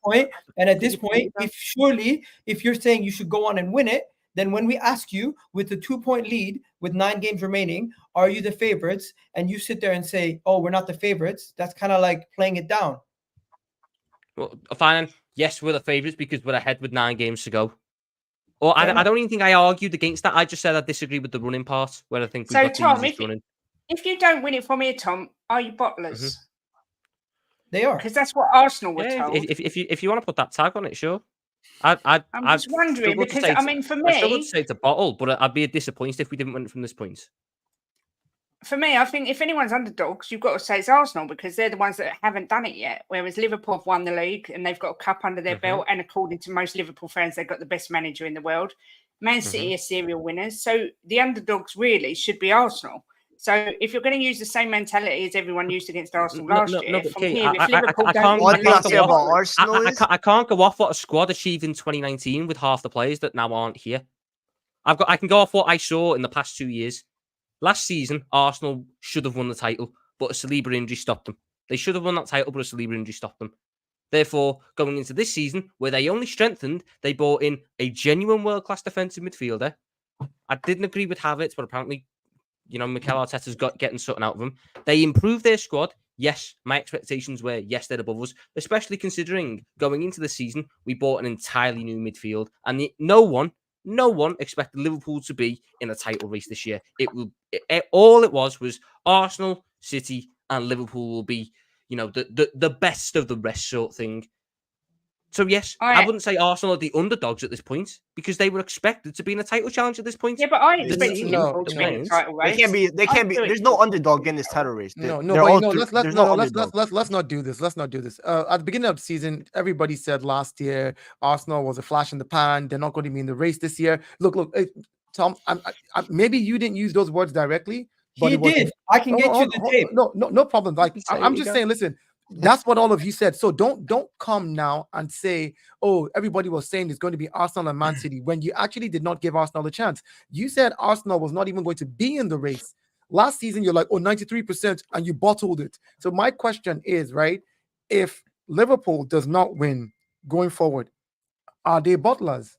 point, you- if you're saying you should go on and win it, then when we ask you with the 2-point lead with 9 games remaining, are you the favorites? And you sit there and say, "Oh, we're not the favorites." That's kind of like playing it down. Well, fine. Yes, we're the favourites because we're ahead with 9 games to go. Or Fair I don't even think I argued against that. I just said I disagree with the running part, where I think we've So, got the Tom, easiest running. if you don't win it from here, Tom, are you bottlers? They are. Because that's what Arsenal were Yeah, told. if you want to put that tag on it, sure. I'm just wondering, because, I mean, for I struggle me- to say it's a bottle, but I'd be disappointed if we didn't win it from this point. For me, I think if anyone's underdogs, you've got to say it's Arsenal because they're the ones that haven't done it yet. Whereas Liverpool have won the league and they've got a cup under their belt. And according to most Liverpool fans, they've got the best manager in the world. Man City are serial winners. So the underdogs really should be Arsenal. So if you're going to use the same mentality as everyone used against Arsenal last year, but from Kate, here, if I Liverpool can't- don't What win do you the say about league, Arsenal? I can't go off what a squad achieved in 2019 with half the players that now aren't here. I can go off what I saw in the past 2 years. Last season, Arsenal should have won the title, but a Saliba injury stopped them. They should have won that title, but a Saliba injury stopped them. Therefore, going into this season, where they only strengthened, they brought in a genuine world-class defensive midfielder. I didn't agree with Havertz, but apparently, Mikel Arteta's getting something out of them. They improved their squad. Yes, my expectations were, yes, they're above us, especially considering going into the season, we bought an entirely new midfield, and no one expected Liverpool to be in a title race this year. All it was Arsenal, City, and Liverpool will be, the best of the rest sort of thing. So yes, I wouldn't say Arsenal are the underdogs at this point because they were expected to be in a title challenge at this point. Yeah, but I The expect team, Liverpool to be in the title They race. can't be. They can't be. There's no underdog in this title race. No, They're but all you know, three- let's there's no underdog. let's not do this. Let's not do this. At the beginning of the season, everybody said last year Arsenal was a flash in the pan. They're not going to be in the race this year. Look, Tom. Maybe you didn't use those words directly, but He it was, did. I can get you the tape. No problem. Like I'm just Egal. saying. Listen, that's what all of you said. So don't come now and say, oh, everybody was saying it's going to be Arsenal and Man City when you actually did not give Arsenal a chance. You said Arsenal was not even going to be in the race. Last season, you're like, 93%, and you bottled it. So my question is, right, if Liverpool does not win going forward, are they bottlers?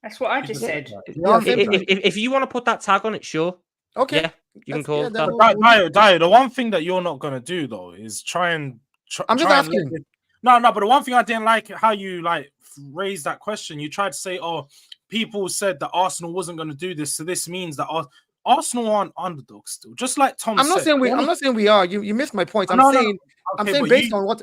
That's what I just said. Yeah, same thing. If you want to put that tag on it, sure. Okay. Yeah, you can call it then that. Dio, the one thing that you're not gonna do though is try and. I'm just asking. No, but the one thing I didn't like how you raised that question. You tried to say, "Oh, people said that Arsenal wasn't going to do this, so this means that Arsenal aren't underdogs still." Just like Tom I'm said. not saying we are. You missed my point. I'm saying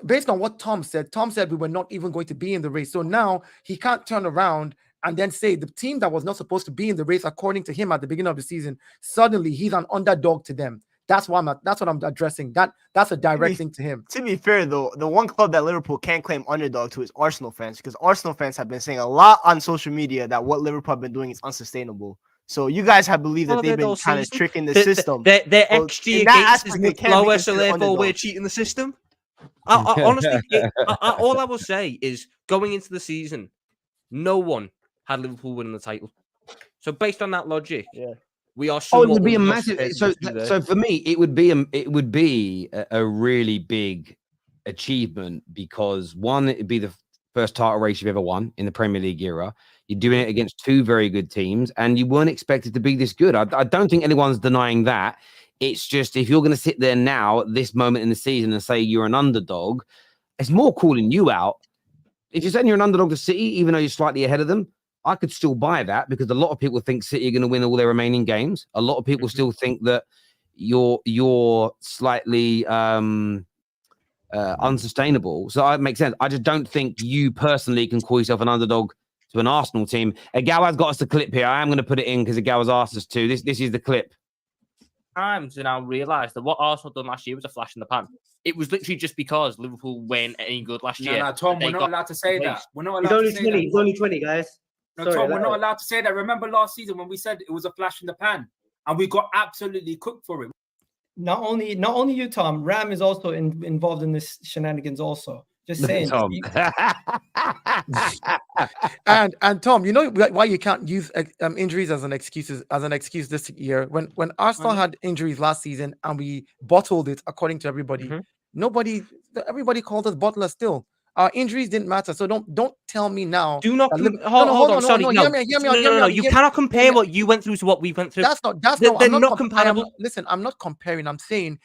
based on what Tom said. Tom said we were not even going to be in the race. So now he can't turn around and then say the team that was not supposed to be in the race, according to him at the beginning of the season, suddenly he's an underdog to them. That's what I'm addressing. That's a direct thing to him. To be fair, though, the one club that Liverpool can't claim underdog to is Arsenal fans, because Arsenal fans have been saying a lot on social media that what Liverpool have been doing is unsustainable. So you guys have believed that they've been kind of tricking the system. Their XG against is much lower, so therefore we're cheating the system. Honestly, all I will say is going into the season, no one had Liverpool winning the title. So based on that logic, we are. It would be a massive. So for me, it would be a really big achievement because one, it'd be the first title race you've ever won in the Premier League era. You're doing it against two very good teams, and you weren't expected to be this good. I don't think anyone's denying that. It's just if you're going to sit there now at this moment in the season and say you're an underdog, it's more calling you out. If you're saying you're an underdog to City, even though you're slightly ahead of them, I could still buy that because a lot of people think City are going to win all their remaining games. A lot of people still think that you're slightly unsustainable. So it makes sense. I just don't think you personally can call yourself an underdog to an Arsenal team. Egal has got us the clip here. I am going to put it in because Egal has asked us to. This is the clip. Time to now realise that what Arsenal done last year was a flash in the pan. It was literally just because Liverpool weren't any good last year. No, Tom, we're not allowed to say that. We're not allowed to say that. He's only 20, guys. No, Tom, we're not allowed to say that. Remember last season when we said it was a flash in the pan and we got absolutely cooked for it. Not only you, Tom. Ram is also involved in this shenanigans also. Just saying. Tom. and Tom, you know why you can't use injuries as an excuse this year? When Arsenal had injuries last season and we bottled it, according to everybody, everybody called us bottlers still. Our injuries didn't matter, so don't tell me now. Do not hold on. Sorry, no. You cannot compare what you went through to what we went through. They're not comparable. Listen, I'm not comparing. I'm saying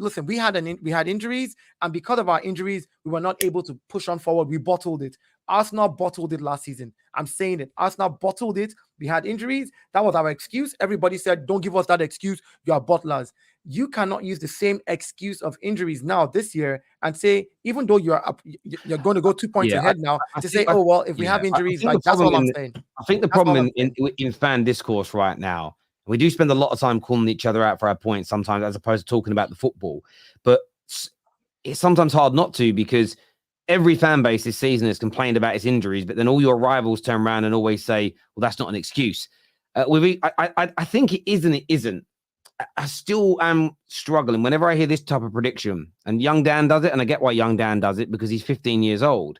listen, we had injuries, and because of our injuries, we were not able to push on forward. We bottled it. Arsenal bottled it last season. I'm saying it. Arsenal bottled it. We had injuries. That was our excuse. Everybody said, "Don't give us that excuse. You are bottlers." You cannot use the same excuse of injuries now this year and say, even though you're going to go 2 points ahead now, to say, "Oh well, if we have injuries, like that's all I'm saying." I think the problem in fan discourse right now, we do spend a lot of time calling each other out for our points sometimes, as opposed to talking about the football. But it's sometimes hard not to, because every fan base this season has complained about its injuries, but then all your rivals turn around and always say, "Well, that's not an excuse." I think it is and it isn't. I still am struggling whenever I hear this type of prediction, and Young Dan does it, and I get why Young Dan does it because he's 15 years old.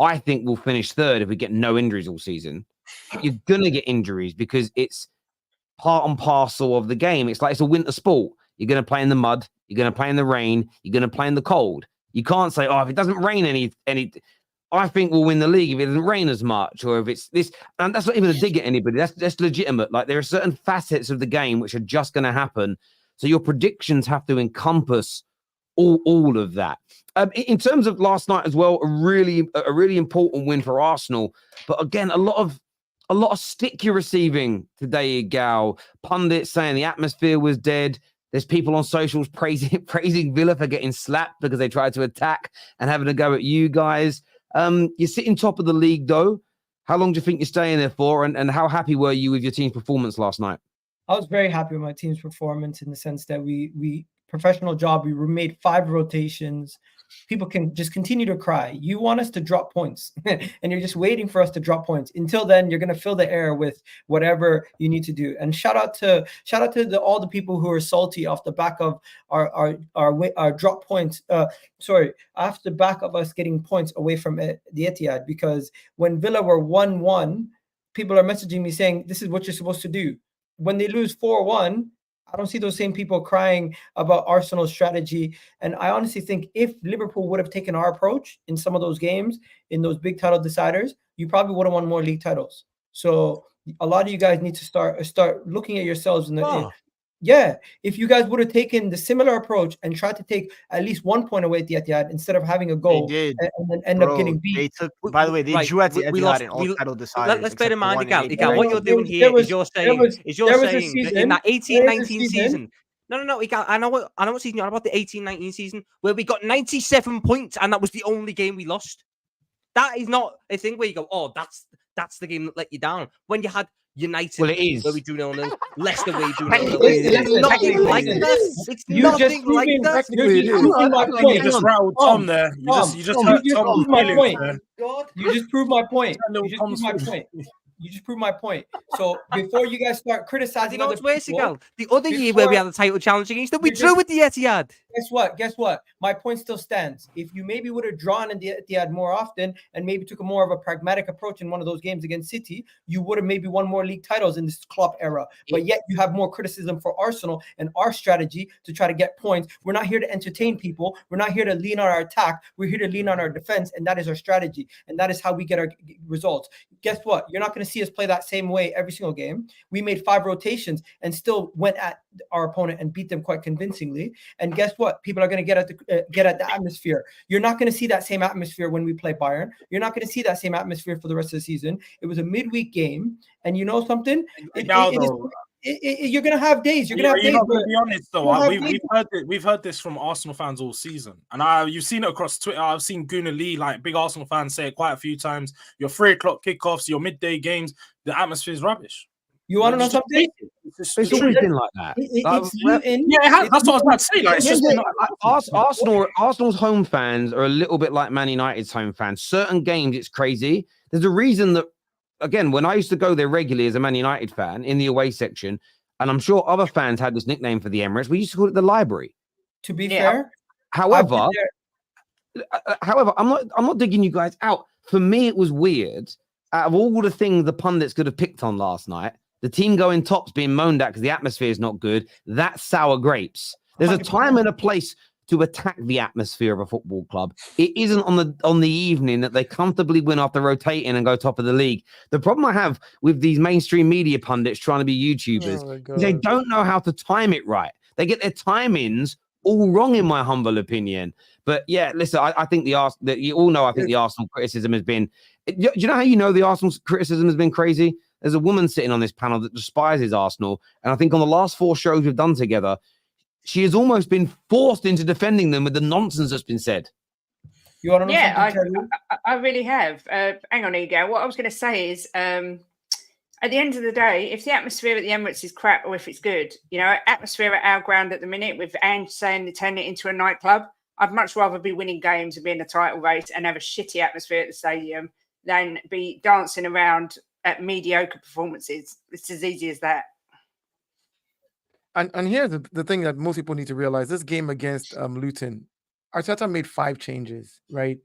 I think we'll finish third if we get no injuries all season. You're going to get injuries because it's part and parcel of the game. It's like it's a winter sport. You're going to play in the mud. You're going to play in the rain. You're going to play in the cold. You can't say, "Oh, if it doesn't rain any I think we'll win the league if it doesn't rain as much," or if it's this. And that's not even a dig at anybody. That's legitimate. Like, there are certain facets of the game which are just going to happen. So your predictions have to encompass all of that. In terms of last night as well, a really important win for Arsenal. But again, a lot of stick you're receiving today, Egal. Pundits saying the atmosphere was dead. There's people on socials praising Villa for getting slapped because they tried to attack and having a go at you guys. You're sitting top of the league, though. How long do you think you're staying there for? And how happy were you with your team's performance last night? I was very happy with my team's performance in the sense that we professional job. We made 5 rotations. People can just continue to cry. You want us to drop points, and you're just waiting for us to drop points. Until then, you're going to fill the air with whatever you need to do. And shout out to all the people who are salty off the back of our drop points. Off the back of us getting points away from the Etihad, because when Villa were 1-1, people are messaging me saying this is what you're supposed to do. When they lose 4-1, I don't see those same people crying about Arsenal's strategy. And I honestly think if Liverpool would have taken our approach in some of those games, in those big title deciders, you probably would have won more league titles. So a lot of you guys need to start looking at yourselves if you guys would have taken the similar approach and tried to take at least 1 point away at the Etihad instead of having a goal and then end up getting beat. By the way, they drew at the Etihad in all title deciders. Let's bear in mind, Egal, Egal, what you're doing here is you're saying that in that 18-19 season. No, Egal, I know what season you're on about, the 18-19 season, where we got 97 points and that was the only game we lost. That is not a thing where you go, oh, that's the game that let you down. When you had United, well, it is. Where we do 0-0. Leicester, where we do 0-0. It's nothing like that. It's nothing like that. You just rattled Tom there. You just hurt Tom. You just proved my point. You just proved my point. So before you guys start criticizing other people, the other year where we had the title challenge against them, we drew with the Etihad. Guess what? My point still stands. If you maybe would have drawn in the Etihad more often and maybe took a more of a pragmatic approach in one of those games against City, you would have maybe won more league titles in this Klopp era. But yet you have more criticism for Arsenal and our strategy to try to get points. We're not here to entertain people. We're not here to lean on our attack. We're here to lean on our defense, and that is our strategy. And that is how we get our results. Guess what? You're not going to see us play that same way every single game. We made 5 rotations and still went at our opponent and beat them quite convincingly. And guess what? People are going to get at the atmosphere. You're not going to see that same atmosphere when we play Bayern. You're not going to see that same atmosphere for the rest of the season. It was a midweek game, and you know something? You're going to have days. You're going to have days. To be honest, though, we've heard this from Arsenal fans all season, and you've seen it across Twitter. I've seen Gunnar Lee, like big Arsenal fans, say it quite a few times. Your 3:00 kickoffs, your midday games, the atmosphere is rubbish. You want to know something? It's always been like that. That's what I was about to say. Like, it's just Arsenal's home fans are a little bit like Man United's home fans. Certain games, it's crazy. There's a reason that, again, when I used to go there regularly as a Man United fan in the away section, and I'm sure other fans had this nickname for the Emirates, we used to call it the library. To be fair, however, I'm not digging you guys out. For me, it was weird. Out of all the things the pundits could have picked on last night, the team going tops being moaned at because the atmosphere is not good, that's sour grapes. There's a time and a place to attack the atmosphere of a football club. It isn't on the evening that they comfortably win after rotating and go top of the league. The problem I have with these mainstream media pundits trying to be YouTubers is they don't know how to time it right. They get their timings all wrong, in my humble opinion. But yeah, listen, I think the Arsenal criticism has been. Do you know how you know the Arsenal criticism has been crazy? There's a woman sitting on this panel that despises Arsenal, and I think on the last 4 shows we've done together, she has almost been forced into defending them with the nonsense that's been said. You want to know? Yeah, I really have. Hang on, Egal. What I was going to say is, at the end of the day, if the atmosphere at the Emirates is crap or if it's good, atmosphere at our ground at the minute with Ange saying they turn it into a nightclub, I'd much rather be winning games and be in a title race and have a shitty atmosphere at the stadium than be dancing around at mediocre performances. It's as easy as that. And here's the thing that most people need to realize: this game against Luton, Arteta made 5 changes. Right,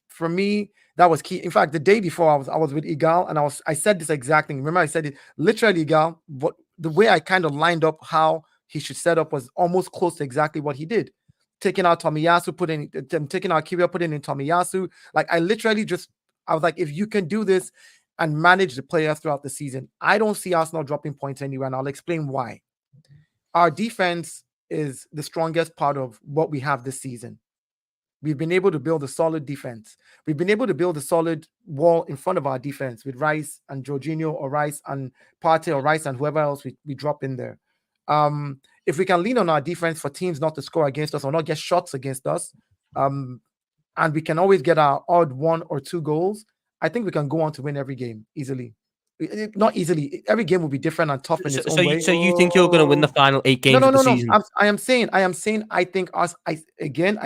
for me, that was key. In fact, the day before, I was with Egal, and I said this exact thing. Remember, I said it literally, Egal. The way I kind of lined up how he should set up was almost close to exactly what he did. Taking out Tomiyasu, taking out Kiwior, putting in Tomiyasu. Like I was like, if you can do this and manage the players throughout the season, I don't see Arsenal dropping points anywhere, and I'll explain why. Our defense is the strongest part of what we have this season. We've been able to build a solid defense. We've been able to build a solid wall in front of our defense with Rice and Jorginho, or Rice and Partey, or Rice and whoever else we drop in there. If we can lean on our defense for teams not to score against us or not get shots against us, and we can always get our odd 1 or 2 goals, I think we can go on to win every game easily. Not easily. Every game will be different and tough in its own way. So you think you're going to win the final 8 games No, of the no. season? I am saying. I think us. I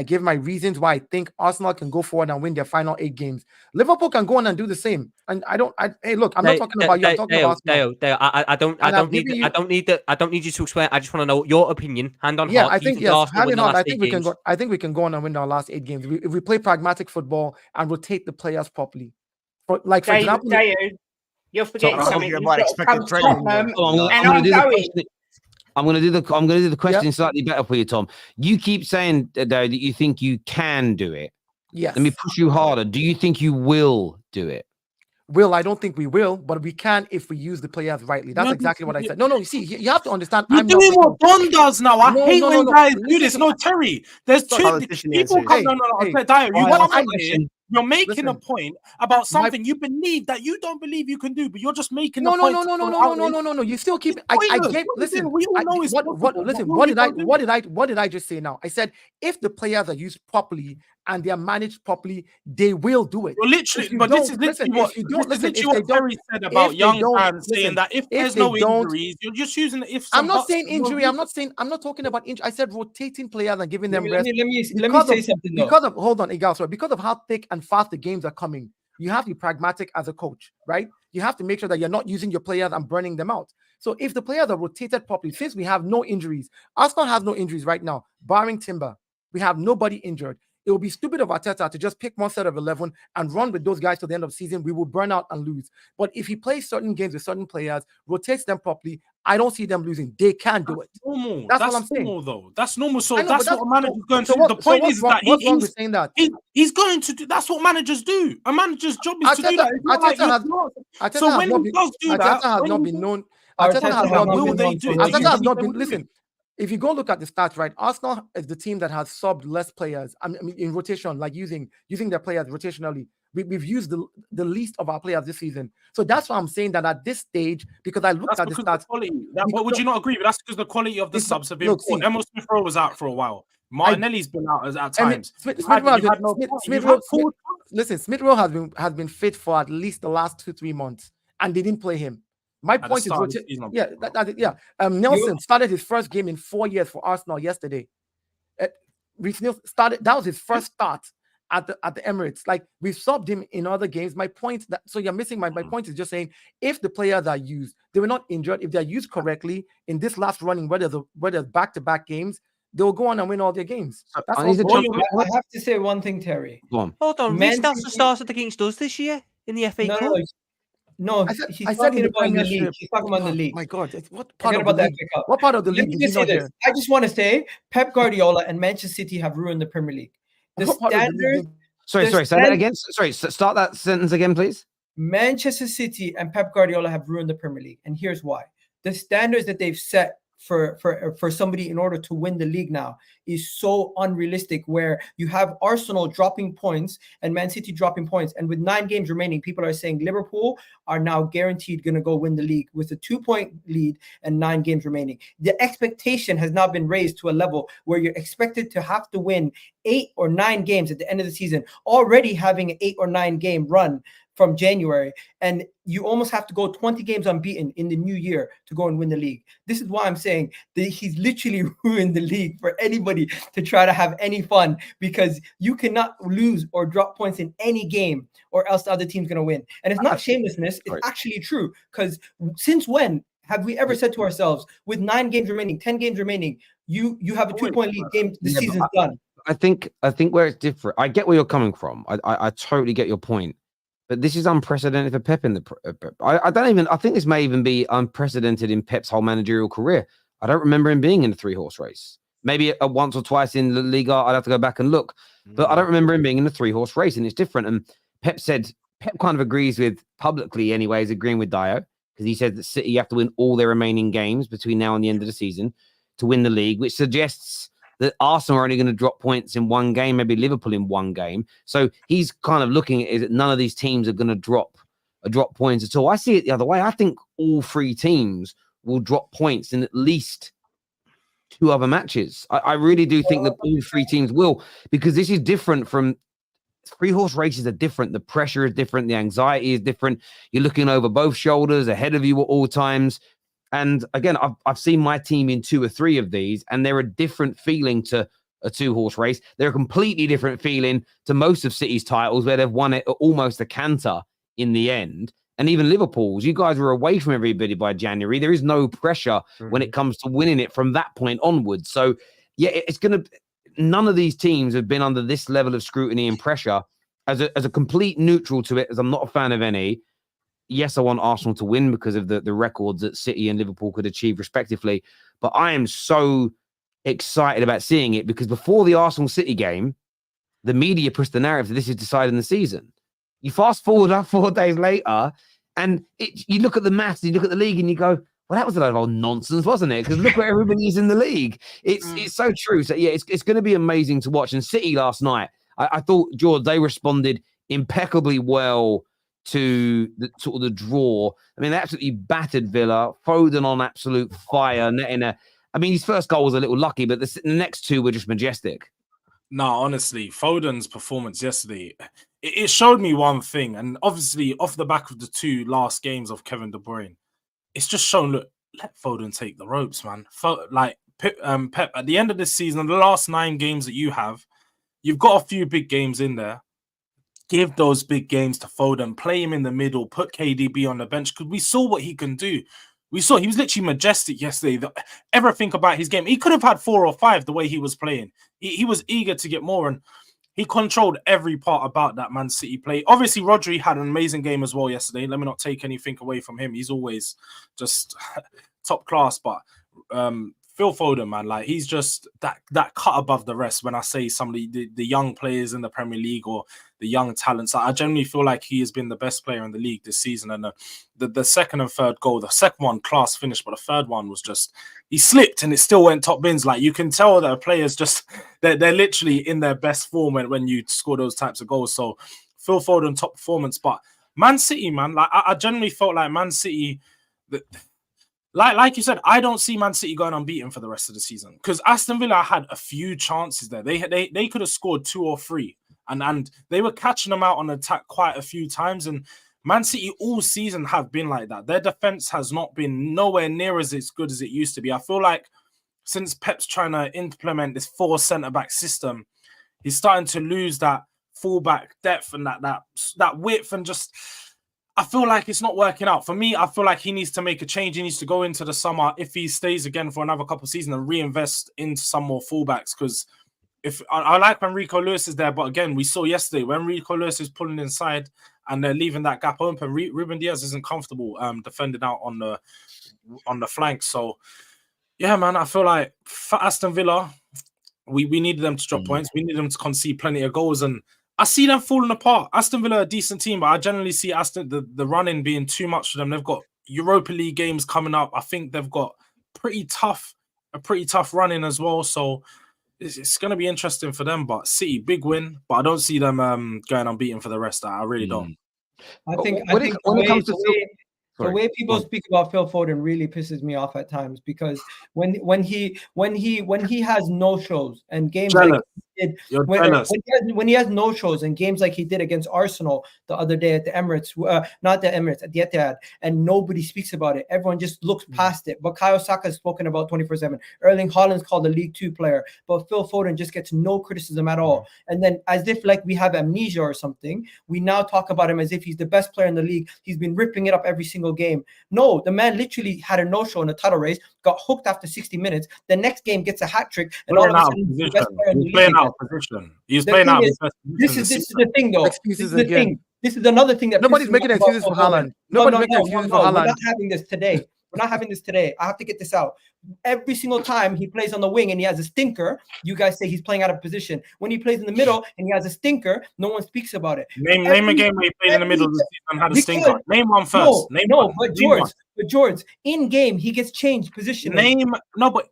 give my reasons why I think Arsenal can go forward and win their final 8 games. Liverpool can go on and do the same. And hey, look, I'm not talking about you. I'm talking about Arsenal. Dale, I don't need you to explain. I just want to know your opinion. Hand on heart. I think yes. Hand on heart. I think we can go. I think we can go on and win our last 8 games if we play pragmatic football and rotate the players properly. For example. You're forgetting something. I'm going to do the question slightly better for you, Tom. You keep saying though that you think you can do it. Yes. Let me push you harder. Do you think you will do it? I don't think we will, but we can if we use the players rightly. That's exactly what I said. No, you see, you have to understand. You're doing what Don does now. I hate when guys do this. No, Terry. There's 2 people come. No. You're making a point about something you believe that you don't believe you can do, but you're just making no. You still keep. Listen. What did I just say now? I said if the players are used properly and they are managed properly, they will do it. Well, literally, but this is literally what Terry said about young fans saying that if there's no injuries, you're just using it. I'm not saying injury. I'm not talking about injury. I said rotating players and giving them rest. Let me say something. Hold on, Egal. Sorry, because of how thick and fast the games are coming, you have to be pragmatic as a coach, right? You have to make sure that you're not using your players and burning them out. So if the players are rotated properly, since we have no injuries, Arsenal has no injuries right now, barring Timber, we have nobody injured. It will be stupid of Arteta to just pick one set of 11 and run with those guys to the end of the season. We will burn out and lose. But if he plays certain games with certain players, rotates them properly, I don't see them losing. They can do it. Normal. That's what I'm saying. Normal, though. That's normal. So I know, that's what a manager's going to do. The point is that he's going to do. That's what managers do. A manager's job is to do that. So when he does do that, Arteta has not been known. Listen. If you go look at the stats, right, Arsenal is the team that has subbed less players. I mean, in rotation, like using their players rotationally. We've used the least of our players this season. So that's why I'm saying that at this stage, because I looked at the stats. Would you not agree? But that's because the quality of the subs have been poor. Emil Smith-Rowe was out for a while. Martinelli's been out at times. Smith-Rowe has been fit for at least the last 2-3 months, and they didn't play him. My point is, Nelson started his first game in 4 years for Arsenal yesterday. That was his first start at the Emirates. Like, we've subbed him in other games. My point you're missing my point is just saying if the players are used, they were not injured. If they're used correctly in this last running, where there's back-to-back games, they'll go on and win all their games. I have to say one thing, Terry. Go on. Hold on. That's the start against us this year in the FA Cup. No, he's talking about the league. He's talking about the league. My God, what part of the league? What part of the league? I just want to say Pep Guardiola and Manchester City have ruined the Premier League. The standard. Sorry. Say that again. Sorry. Start that sentence again, please. Manchester City and Pep Guardiola have ruined the Premier League, and here's why: the standards that they've set for somebody in order to win the league now is so unrealistic, where you have Arsenal dropping points and Man City dropping points, and with 9 games remaining, people are saying Liverpool are now guaranteed going to go win the league with a 2-point lead and 9 games remaining. The expectation has now been raised to a level where you're expected to have to win 8 or 9 games at the end of the season, already having an 8 or 9 game run from January, and you almost have to go 20 games unbeaten in the new year to go and win the league. This is why I'm saying that he's literally ruined the league for anybody to try to have any fun, because you cannot lose or drop points in any game or else the other team's going to win. And it's not shamelessness, it's actually true, because since when have we ever said to ourselves, with 9 games remaining, 10 games remaining, you have a 2-point lead game, the season's done? I think where it's different, I get where you're coming from. I totally get your point. But this is unprecedented for Pep in the. I think this may even be unprecedented in Pep's whole managerial career. I don't remember him being in a 3-horse race. Maybe once or twice in the Liga, I'd have to go back and look. But I don't remember him being in a 3-horse race, and it's different. And Pep kind of agrees with, publicly anyways, agreeing with Dio, because he said that City have to win all their remaining games between now and the end of the season to win the league, which suggests that Arsenal are only going to drop points in 1 game, maybe Liverpool in 1 game. So he's kind of looking at it that none of these teams are going to drop points at all. I see it the other way. I think all 3 teams will drop points in at least 2 other matches. I really do think that all 3 teams will, because this is different from 3-horse races are different. The pressure is different. The anxiety is different. You're looking over both shoulders, ahead of you at all times. And again, I've seen my team in 2 or 3 of these, and they're a different feeling to a 2-horse race. They're a completely different feeling to most of City's titles, where they've won it almost a canter in the end. And even Liverpool's, you guys were away from everybody by January. There is no pressure when it comes to winning it from that point onwards. So, yeah, it's going to. None of these teams have been under this level of scrutiny and pressure. As a complete neutral to it, as I'm not a fan of any. Yes, I want Arsenal to win because of the records that City and Liverpool could achieve respectively. But I am so excited about seeing it because before the Arsenal City game, the media pushed the narrative that this is deciding the season. You fast forward up 4 days later, and you look at the maths, you look at the league, and you go, well, that was a lot of old nonsense, wasn't it? Because look where everybody is in the league. It's so true. So, yeah, it's going to be amazing to watch. And City last night, I thought, George, they responded impeccably well to the draw. I mean, they absolutely battered Villa. Foden on absolute fire. His first goal was a little lucky, but the next 2 were just majestic. No, honestly, Foden's performance yesterday, it showed me one thing. And obviously, off the back of the 2 last games of Kevin De Bruyne, it's just shown, look, let Foden take the ropes, man. Pep, at the end of this season, the last 9 games that you've got a few big games in there. Give those big games to Foden, play him in the middle, put KDB on the bench, because we saw what he can do. We saw he was literally majestic yesterday. Everything about his game, he could have had 4 or 5 the way he was playing. He was eager to get more, and he controlled every part about that Man City play. Obviously, Rodri had an amazing game as well yesterday. Let me not take anything away from him. He's always just top class, but Phil Foden, man, like he's just that cut above the rest. When I say some of the young players in the Premier League or the young talents, I genuinely feel like he has been the best player in the league this season. And the second and third goal, the second one class finish, but the third one was just, he slipped and it still went top bins. Like you can tell that players they're literally in their best form when you score those types of goals. So Phil Foden, top performance. But Man City, man, like I genuinely felt like Man City. Like you said, I don't see Man City going unbeaten for the rest of the season because Aston Villa had a few chances there. They could have scored 2 or 3, and they were catching them out on attack quite a few times. And Man City all season have been like that. Their defense has not been nowhere near as good as it used to be. I feel like since Pep's trying to implement this 4 centre-back system, he's starting to lose that fullback depth and that width, and just I feel like it's not working out. For me, I feel like he needs to make a change. He needs to go into the summer, if he stays again for another couple of seasons, and reinvest into some more fullbacks. Because if I like when Rico Lewis is there, but again, we saw yesterday when Rico Lewis is pulling inside and they're leaving that gap open, Ruben Diaz isn't comfortable defending out on the flank. So yeah, man, I feel like for Aston Villa, we needed them to drop points. We needed them to concede plenty of goals, and I see them falling apart. Aston Villa are a decent team, but I generally see the running being too much for them. They've got Europa League games coming up. I think they've got a pretty tough running as well. So it's going to be interesting for them. But City, big win, but I don't see them going unbeaten for the rest. I really don't. I think the way people speak about Phil Foden really pisses me off at times, because when he has no shows and games like he did, when he has no shows and games like he did against Arsenal the other day at the Emirates, not the Emirates, at the Etihad, and nobody speaks about it. Everyone just looks past it. But Bukayo Saka has spoken about 24/7. Erling Haaland's called a League 2 player, but Phil Foden just gets no criticism at all. And then, as if like we have amnesia or something, we now talk about him as if he's the best player in the league. He's been ripping it up every single game. No, the man literally had a no-show in the title race, got hooked after 60 minutes. The next game gets a hat trick, and all of a sudden he's the best player in the league. Playing out of position. He's playing out of position. This is the thing, though. Excuses again. This is another thing that nobody's making excuses for Haaland. Nobody's making excuses for Haaland. We're not having this today. We're not having this today. I have to get this out. Every single time he plays on the wing and he has a stinker, you guys say he's playing out of position. When he plays in the middle and he has a stinker, no one speaks about it. Name a game where he played in the middle of the season and had a stinker. Name one first. But George, in game he gets changed position. That's the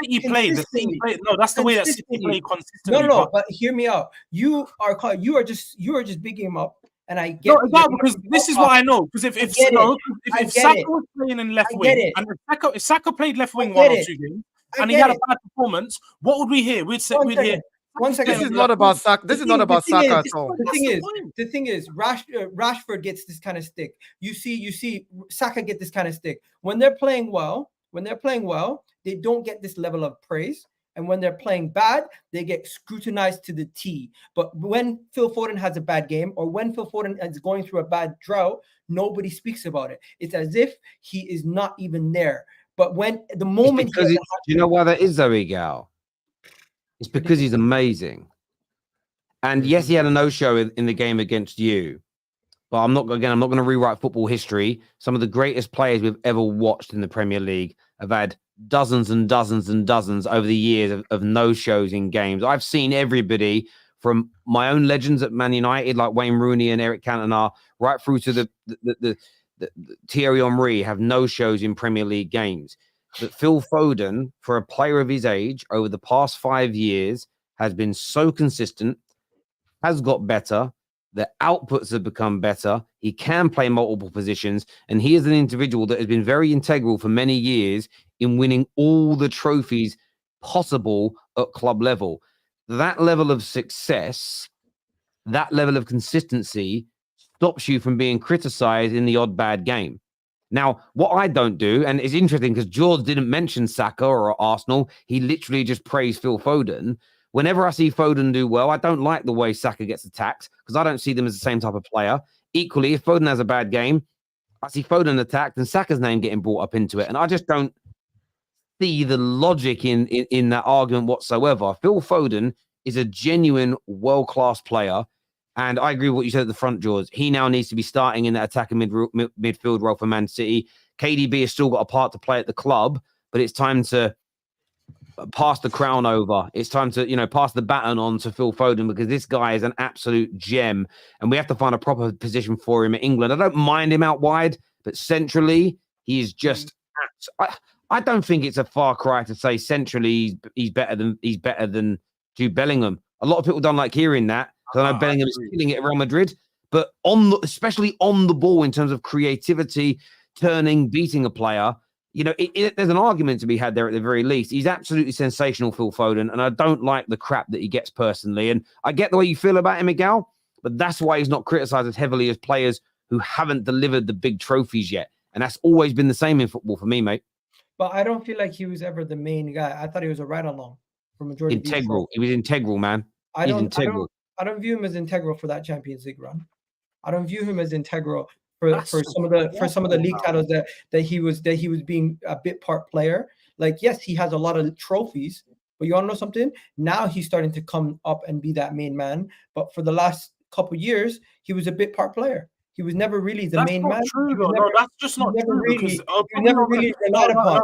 City play. That's the way that City play consistently. But hear me out. You are just bigging him up. And I get because this is what I know. Because if Saka was playing in left wing, and if Saka played left wing 1 or 2 games, and he had a bad performance, what would we hear? We'd hear one second. This is not about Saka. This is not about Saka at all. The thing is, Rashford gets this kind of stick. You see, Saka get this kind of stick when they're playing well. When they're playing well, they don't get this level of praise. And when they're playing bad, they get scrutinized to the T. But when Phil Foden has a bad game or when Phil Foden is going through a bad drought, nobody speaks about it. It's as if he is not even there. But when the moment... Do you know why that is, though, Egal? It's because he's amazing. And yes, he had a no-show in the game against you. But I'm not going to rewrite football history. Some of the greatest players we've ever watched in the Premier League have had dozens and dozens and dozens over the years of no-shows in games. I've seen everybody from my own legends at Man United, like Wayne Rooney and Eric Cantona, right through to the Thierry Henry have no-shows in Premier League games. But Phil Foden, for a player of his age, over the past 5 years, has been so consistent, has got better. The outputs have become better. He can play multiple positions. And he is an individual that has been very integral for many years in winning all the trophies possible at club level. That level of success, that level of consistency stops you from being criticized in the odd bad game. Now, what I don't do, and it's interesting because George didn't mention Saka or Arsenal. He literally just praised Phil Foden. Whenever I see Foden do well, I don't like the way Saka gets attacked because I don't see them as the same type of player. Equally, if Foden has a bad game, I see Foden attacked and Saka's name getting brought up into it. And I just don't see the logic in that argument whatsoever. Phil Foden is a genuine world-class player. And I agree with what you said at the front, George. He now needs to be starting in that attacking midfield role for Man City. KDB has still got a part to play at the club, but it's time to pass the crown over. It's time to, pass the baton on to Phil Foden because this guy is an absolute gem and we have to find a proper position for him in England. I don't mind him out wide, but centrally, he is just... I don't think it's a far cry to say centrally he's better than Jude Bellingham. A lot of people don't like hearing that. I know Bellingham is killing it at Real Madrid, but especially on the ball in terms of creativity, turning, beating a player, there's an argument to be had there at the very least. He's absolutely sensational, Phil Foden, and I don't like the crap that he gets personally. And I get the way you feel about him, Egal, but that's why he's not criticised as heavily as players who haven't delivered the big trophies yet. And that's always been the same in football for me, mate. But I don't feel like he was ever the main guy. I thought he was a ride-along for majority. Integral. He was integral, man. I don't view him as integral for that Champions League run. I don't view him as integral for some of the league titles that he was being a bit part player. Like, yes, he has a lot of trophies, but you want to know something? Now he's starting to come up and be that main man. But for the last couple of years, he was a bit part player. He was never really the main man. No, that's just not true. He never really relied upon.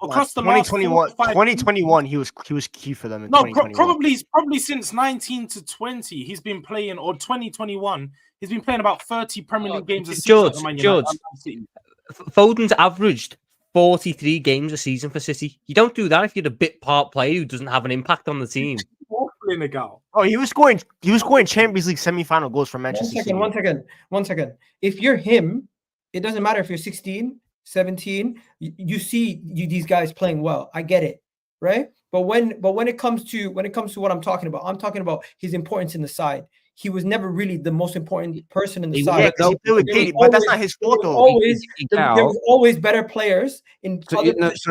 Across the 2021, he was key for them. In 2021. Probably since 19 to 20, he's been playing, or 2021, he's been playing about 30 Premier League games a season. George, Foden's averaged 43 games a season for City. You don't do that if you're a bit part player who doesn't have an impact on the team. Oh, he was scoring Champions League semi-final goals for Manchester City. One second. If you're him, it doesn't matter if you're 16, 17. You see these guys playing well. I get it, right? But when it comes to what I'm talking about his importance in the side. He was never really the most important person in the side. But that's not his fault, though. There was always better players in.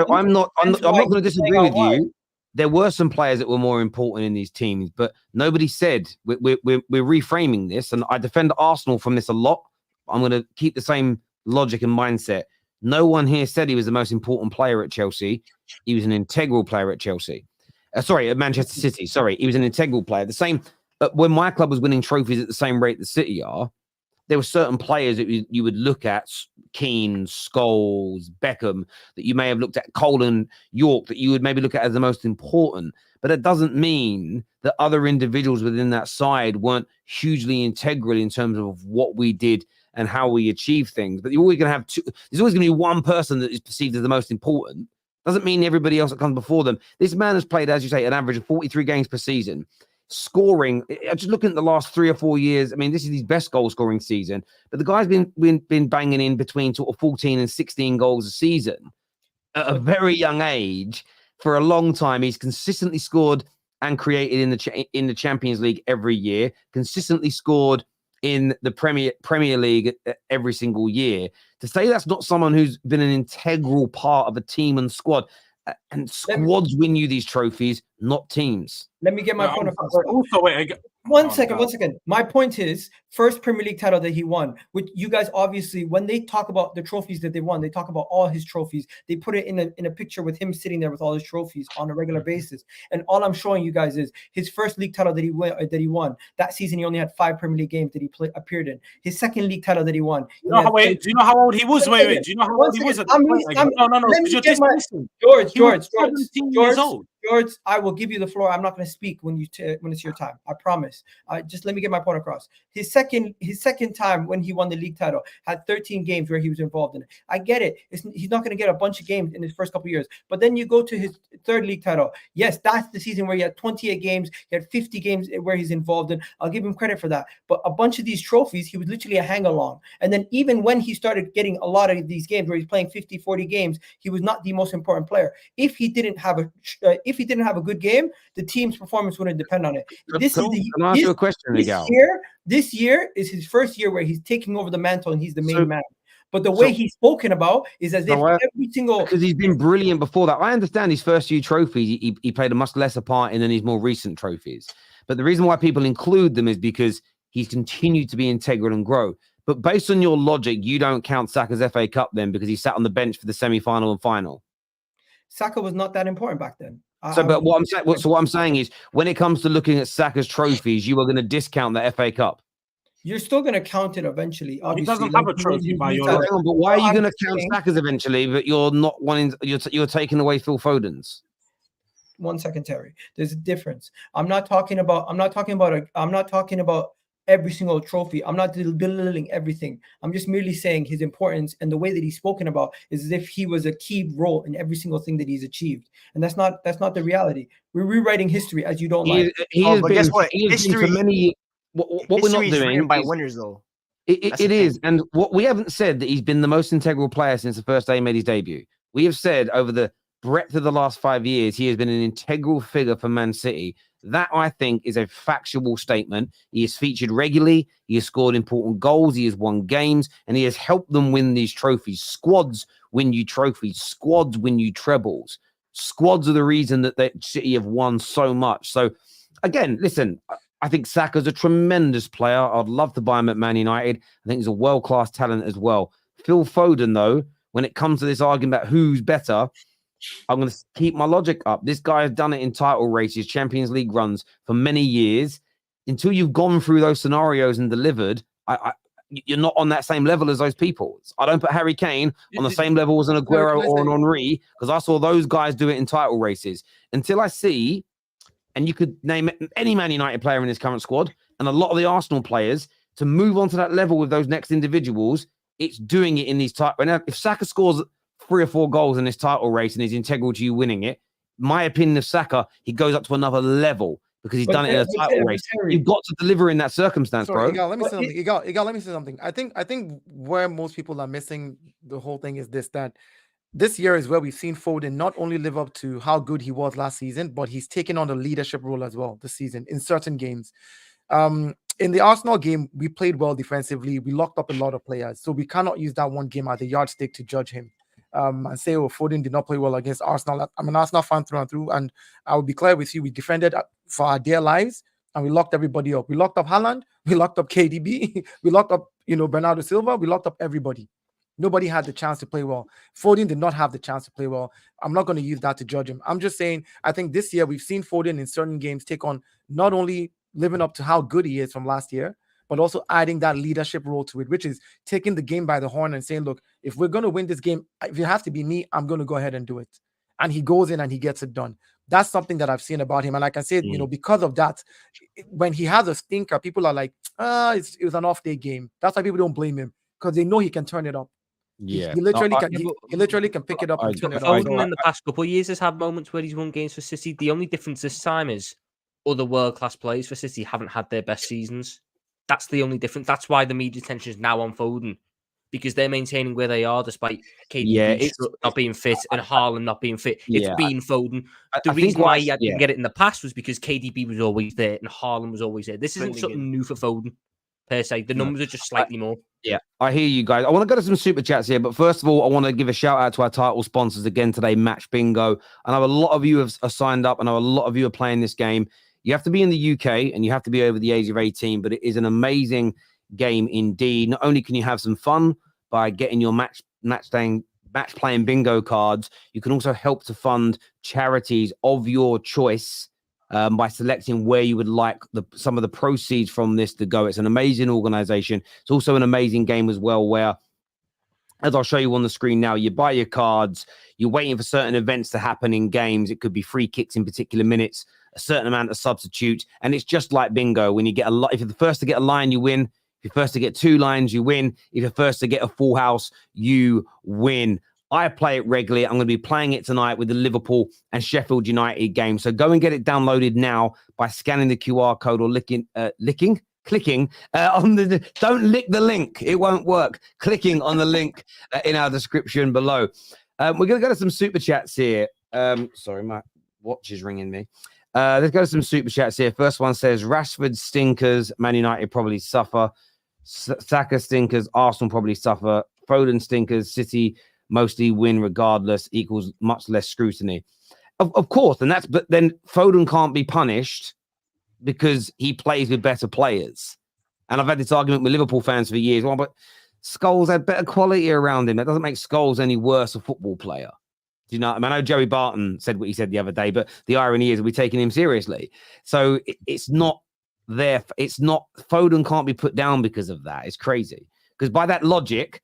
I'm not going to disagree with you. There were some players that were more important in these teams, but nobody said we're reframing this. And I defend Arsenal from this a lot. I'm going to keep the same logic and mindset. No one here said he was the most important player at Chelsea. He was an integral player at Chelsea. At Manchester City. Sorry, he was an integral player. The same when my club was winning trophies at the same rate that City are. There were certain players that you would look at, Keane, Scholes, Beckham, that you may have looked at, Colin, York, that you would maybe look at as the most important. But it doesn't mean that other individuals within that side weren't hugely integral in terms of what we did and how we achieved things. But you're always going to have there's always going to be one person that is perceived as the most important. Doesn't mean everybody else that comes before them. This man has played, as you say, an average of 43 games per season. Scoring, just looking at the last 3 or 4 years, I mean, this is his best goal scoring season, but the guy's been banging in between sort of 14 and 16 goals a season at a very young age for a long time. He's consistently scored and created in the Champions League every year, consistently scored in the Premier League every single year. To say that's not someone who's been an integral part of a team and squad, and squads win you these trophies, not teams. Let me get my point across. Also, wait. One second. My point is, first Premier League title that he won, which you guys obviously, when they talk about the trophies that they won, they talk about all his trophies. They put it in a picture with him sitting there with all his trophies on a regular basis. And all I'm showing you guys is his first league title that he won. That season, he only had 5 Premier League games that he appeared in. His second league title that he won. Do you know how old he was? Wait. Do you know how old he was at the point? George, I will give you the floor. I'm not going to speak when it's your time. I promise. Just let me get my point across. His second time when he won the league title had 13 games where he was involved in it. I get it. He's not going to get a bunch of games in his first couple of years. But then you go to his third league title. Yes, that's the season where he had 28 games. He had 50 games where he's involved in. I'll give him credit for that. But a bunch of these trophies, he was literally a hang-along. And then even when he started getting a lot of these games where he's playing 50, 40 games, he was not the most important player. If he didn't have a good game, the team's performance wouldn't depend on it. Can I ask you a question, Egal? This year is his first year where he's taking over the mantle and he's the main man. But the way he's spoken about is as if every single... Because he's been brilliant before that. I understand his first few trophies, he played a much lesser part in than his more recent trophies. But the reason why people include them is because he's continued to be integral and grow. But based on your logic, you don't count Saka's FA Cup then because he sat on the bench for the semi-final and final. Saka was not that important back then. What I'm saying is, when it comes to looking at Saka's trophies, you are going to discount the FA Cup. You're still going to count it eventually. Obviously, he doesn't have a trophy by your. But why are you going to count Saka's eventually? But you're not wanting. You're taking away Phil Foden's. 1 second, Terry. There's a difference. I'm not talking about every single trophy. I'm not belittling everything. I'm just merely saying his importance and the way that he's spoken about is as if he was a key role in every single thing that he's achieved. And that's not the reality. We're rewriting history as you don't like. Guess what? History for many. What we're not doing by winners though. It is, and what we haven't said that he's been the most integral player since the first day he made his debut. We have said over the breadth of the last 5 years, he has been an integral figure for Man City. That, I think, is a factual statement. He has featured regularly. He has scored important goals. He has won games, and he has helped them win these trophies. Squads win you trophies. Squads win you trebles. Squads are the reason that City have won so much. So, again, listen, I think Saka's a tremendous player. I'd love to buy him at Man United. I think he's a world-class talent as well. Phil Foden, though, when it comes to this argument about who's better, I'm going to keep my logic up. This guy has done it in title races, Champions League runs for many years. Until you've gone through those scenarios and delivered, you're not on that same level as those people. I don't put Harry Kane on the same level as an Aguero or an Henry because I saw those guys do it in title races. Until I see, and you could name any Man United player in this current squad and a lot of the Arsenal players to move on to that level with those next individuals, it's doing it in these title. If Saka scores 3 or 4 goals in this title race and is integral to you winning it, my opinion of Saka, he goes up to another level because he's done it in a title race. You've got to deliver in that circumstance, bro. Egal, let me say something. I think where most people are missing the whole thing is that this year is where we've seen Foden not only live up to how good he was last season, but he's taken on the leadership role as well this season in certain games. In the Arsenal game, we played well defensively. We locked up a lot of players. So we cannot use that one game as a yardstick to judge him. And say, Foden did not play well against Arsenal. I'm an Arsenal fan through and through, and I will be clear with you. We defended for our dear lives, and we locked everybody up. We locked up Haaland, we locked up KDB, we locked up, Bernardo Silva, we locked up everybody. Nobody had the chance to play well. Foden did not have the chance to play well. I'm not going to use that to judge him. I'm just saying, I think this year we've seen Foden in certain games take on not only living up to how good he is from last year, but also adding that leadership role to it, which is taking the game by the horn and saying, look, if we're going to win this game, if it has to be me, I'm going to go ahead and do it. And he goes in and he gets it done. That's something that I've seen about him. And like I said, because of that, when he has a stinker, people are like, it was an off-day game. That's why people don't blame him, because they know he can turn it up. Yeah, he literally can pick it up and turn it up. Foden in the past couple of years has had moments where he's won games for City. The only difference this time is other world-class players for City haven't had their best seasons. That's the only difference. That's why the media attention is now on Foden, because they're maintaining where they are despite Yeah, KDB not being fit and Haaland not being fit. It's Yeah, been Foden. I The think reason why he yeah. didn't get it in the past was because KDB was always there and Haaland was always there. This isn't Brilliant. something new for Foden, per se. The No. numbers are just slightly more. Yeah, I hear you guys. I want to go to some super chats here, but first of all, I want to give a shout out to our title sponsors again today, Match Bingo. I know a lot of you have signed up. I know a lot of you are playing this game. You have to be in the UK and you have to be over the age of 18, but it is an amazing game indeed. Not only can you have some fun by getting your match playing bingo cards, you can also help to fund charities of your choice by selecting where you would like some of the proceeds from this to go. It's an amazing organization. It's also an amazing game as well, where, as I'll show you on the screen now, you buy your cards, you're waiting for certain events to happen in games. It could be free kicks in particular minutes, a certain amount of substitute, and it's just like bingo. When you get if you're the first to get a line, you win. If you're first to get 2 lines, you win. If you're first to get a full house, you win. I play it regularly. I'm going to be playing it tonight with the Liverpool and Sheffield United game. So go and get it downloaded now by scanning the QR code or clicking on the. Don't lick the link; it won't work. Clicking on the link in our description below. We're going to go to some super chats here. Sorry, my watch is ringing me. Let's go to some super chats here. First one says Rashford stinkers. Man United probably suffer. Saka stinkers. Arsenal probably suffer. Foden stinkers. City mostly win regardless, equals much less scrutiny. Of course, but then Foden can't be punished because he plays with better players. And I've had this argument with Liverpool fans for years. Well, but Scholes had better quality around him. That doesn't make Scholes any worse a football player. Do you know? I mean, I know Joey Barton said what he said the other day, but the irony is we're taking him seriously. So it's not there. It's not, Foden can't be put down because of that. It's crazy. Because by that logic,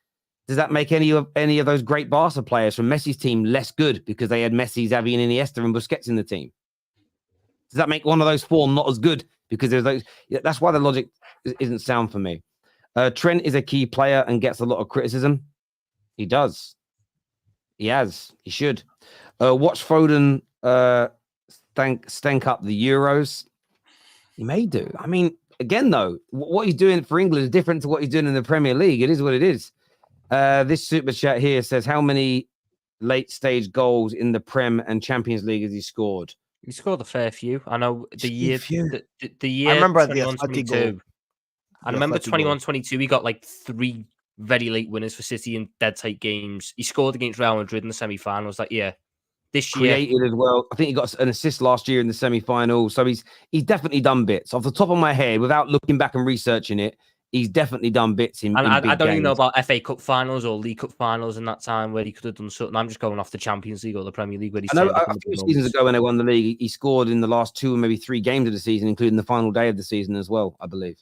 does that make any of those great Barca players from Messi's team less good because they had Messi, Xavi, and Iniesta and Busquets in the team? Does that make one of those 4 not as good because there's those? That's why the logic isn't sound for me. Trent is a key player and gets a lot of criticism. He does. He has. He should. Watch Foden stank up the Euros. He may do. I mean, again, though, what he's doing for England is different to what he's doing in the Premier League. It is what it is. This super chat here says, how many late stage goals in the Prem and Champions League has he scored? He scored a fair few. I know the year. I remember the 21-22. goal. I remember 21-22. He got like 3 very late winners for City in dead tight games. He scored against Real Madrid in the semi-finals. Like, yeah, this year created as well. I think he got an assist last year in the semi-final. So he's definitely done bits. Off the top of my head, without looking back and researching it, he's definitely done bits in. And in I don't even know about FA Cup finals or League Cup finals in that time where he could have done something. I'm just going off the Champions League or the Premier League. Where he's I know a few seasons ago when they won the league, he scored in the last 2 or maybe 3 games of the season, including the final day of the season as well, I believe.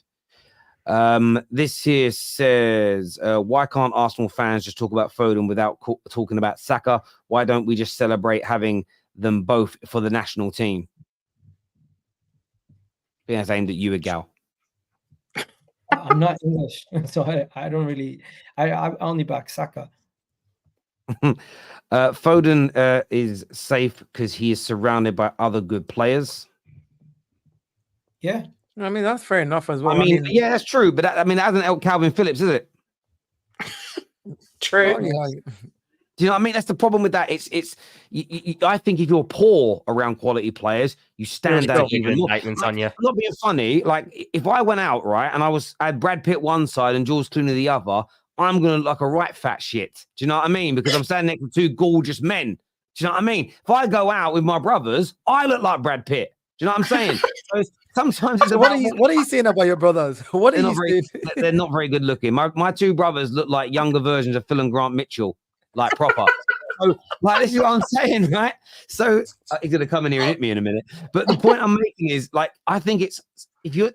This here says, why can't Arsenal fans just talk about Foden without talking about Saka? Why don't we just celebrate having them both for the national team? I think that's aimed at you, Egal. I'm not English, so I don't really. I only back Saka. Foden is safe because he is surrounded by other good players. Yeah, I mean, that's fair enough as well. I mean, yeah, that's true, but that hasn't helped Calvin Phillips, is it? True. Do you know what I mean? That's the problem with that. I think if you're poor around quality players, you stand out even more. On you. I'm not being funny. Like, if I went out, right, and I had Brad Pitt one side and George Clooney the other, I'm going to look like a right fat shit. Do you know what I mean? Because I'm standing next to 2 gorgeous men. Do you know what I mean? If I go out with my brothers, I look like Brad Pitt. Do you know what I'm saying? So sometimes it's what are you saying about your brothers? What are you saying? They're not very good looking. My 2 brothers look like younger versions of Phil and Grant Mitchell, like proper. So, like, this is what I'm saying, right? So he's going to come in here and hit me in a minute. But the point I'm making is, like, I think it's, if you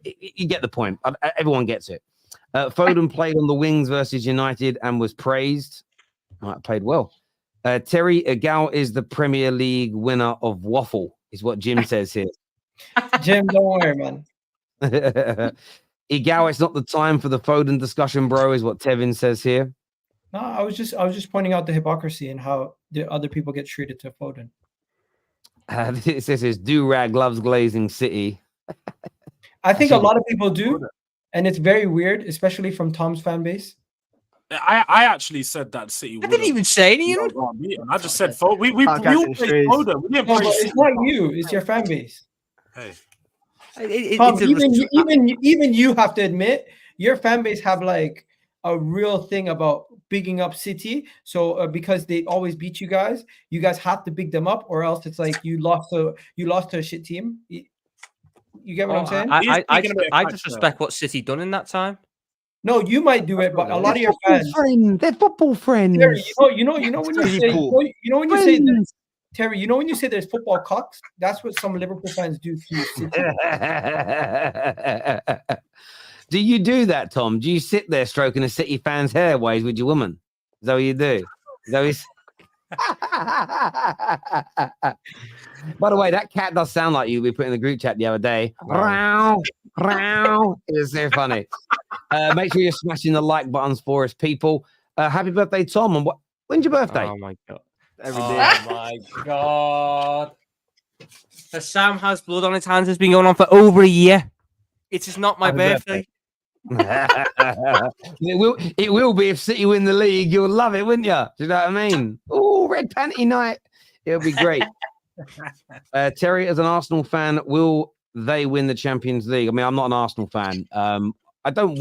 get the point, everyone gets it. Foden played on the wings versus United and was praised. Played well. Terry Egal is the Premier League winner of waffle, is what Jim says here. Jim, don't worry, man. Egal, it's not the time for the Foden discussion, bro, is what Tevin says here. No, I was just pointing out the hypocrisy and how the other people get treated to Foden. It says do-rag loves glazing City. I think a lot of people do, and it's very weird, especially from Tom's fan base. I actually said that City. I didn't even say anything. I just said Foden. We all Podcasting played strays. Foden. We didn't No, play but City. it's not you. It's your fan base. Hey, Tom, It's a even you have to admit your fan base have like a real thing about bigging up City. So because they always beat you guys have to big them up, or else it's like you lost to a shit team. You get what I'm saying? I just respect what City done in that time. No, you might do it, but a lot of your fans. They're football friends. Terry, you know when you say when you say this, Terry, you know when you say there's football cocks, that's what some Liverpool fans do to City. Do you do that, Tom? Do you sit there stroking a City fan's hair ways with your woman? Is that what you do? Is that what you... By the way, that cat does sound like you. We put in the group chat the other day. Row, row. It was so funny. Make sure you're smashing the like buttons for us, people. Happy birthday, Tom. And when's your birthday? Oh my god. Every day. Oh my god. The Sam has blood on his hands has been going on for over a year. It is not my Happy birthday. It will be if City win the league. You'll love it, wouldn't you? Do you know what I mean? Oh, red panty night. It'll be great. Terry, as an Arsenal fan, will they win the Champions League? I mean, I'm not an Arsenal fan. I don't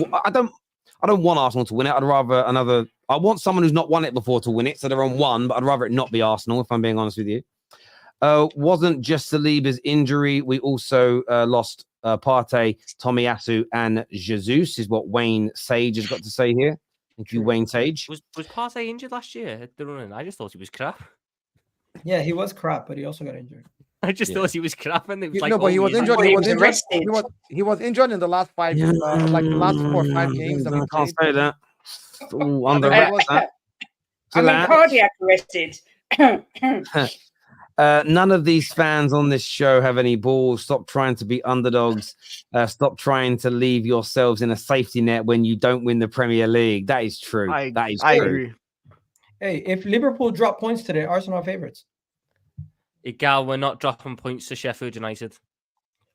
want Arsenal to win it. I'd rather I want someone who's not won it before to win it, so they're on one. But I'd rather it not be Arsenal, if I'm being honest with you. Wasn't just Saliba's injury. We also lost Partey, Tomiyasu, and Jesus, is what Wayne Sage has got to say here. Thank you, Wayne Sage. Was Partey injured last year at the running? I just thought he was crap. Yeah, he was crap, but he also got injured. I just thought he was crap, and it was like, no, but he was injured. He was arrested. He was injured in the last 5, like the last 4 or 5 games that we I can't played. say that. It's all under wraps, that. I mean, cardiac arrested. None of these fans on this show have any balls. Stop trying to be underdogs. Stop trying to leave yourselves in a safety net when you don't win the Premier League. That is true. I true. agree. Hey, if Liverpool drop points today, Arsenal are favorites. Egal, we're not dropping points to Sheffield United.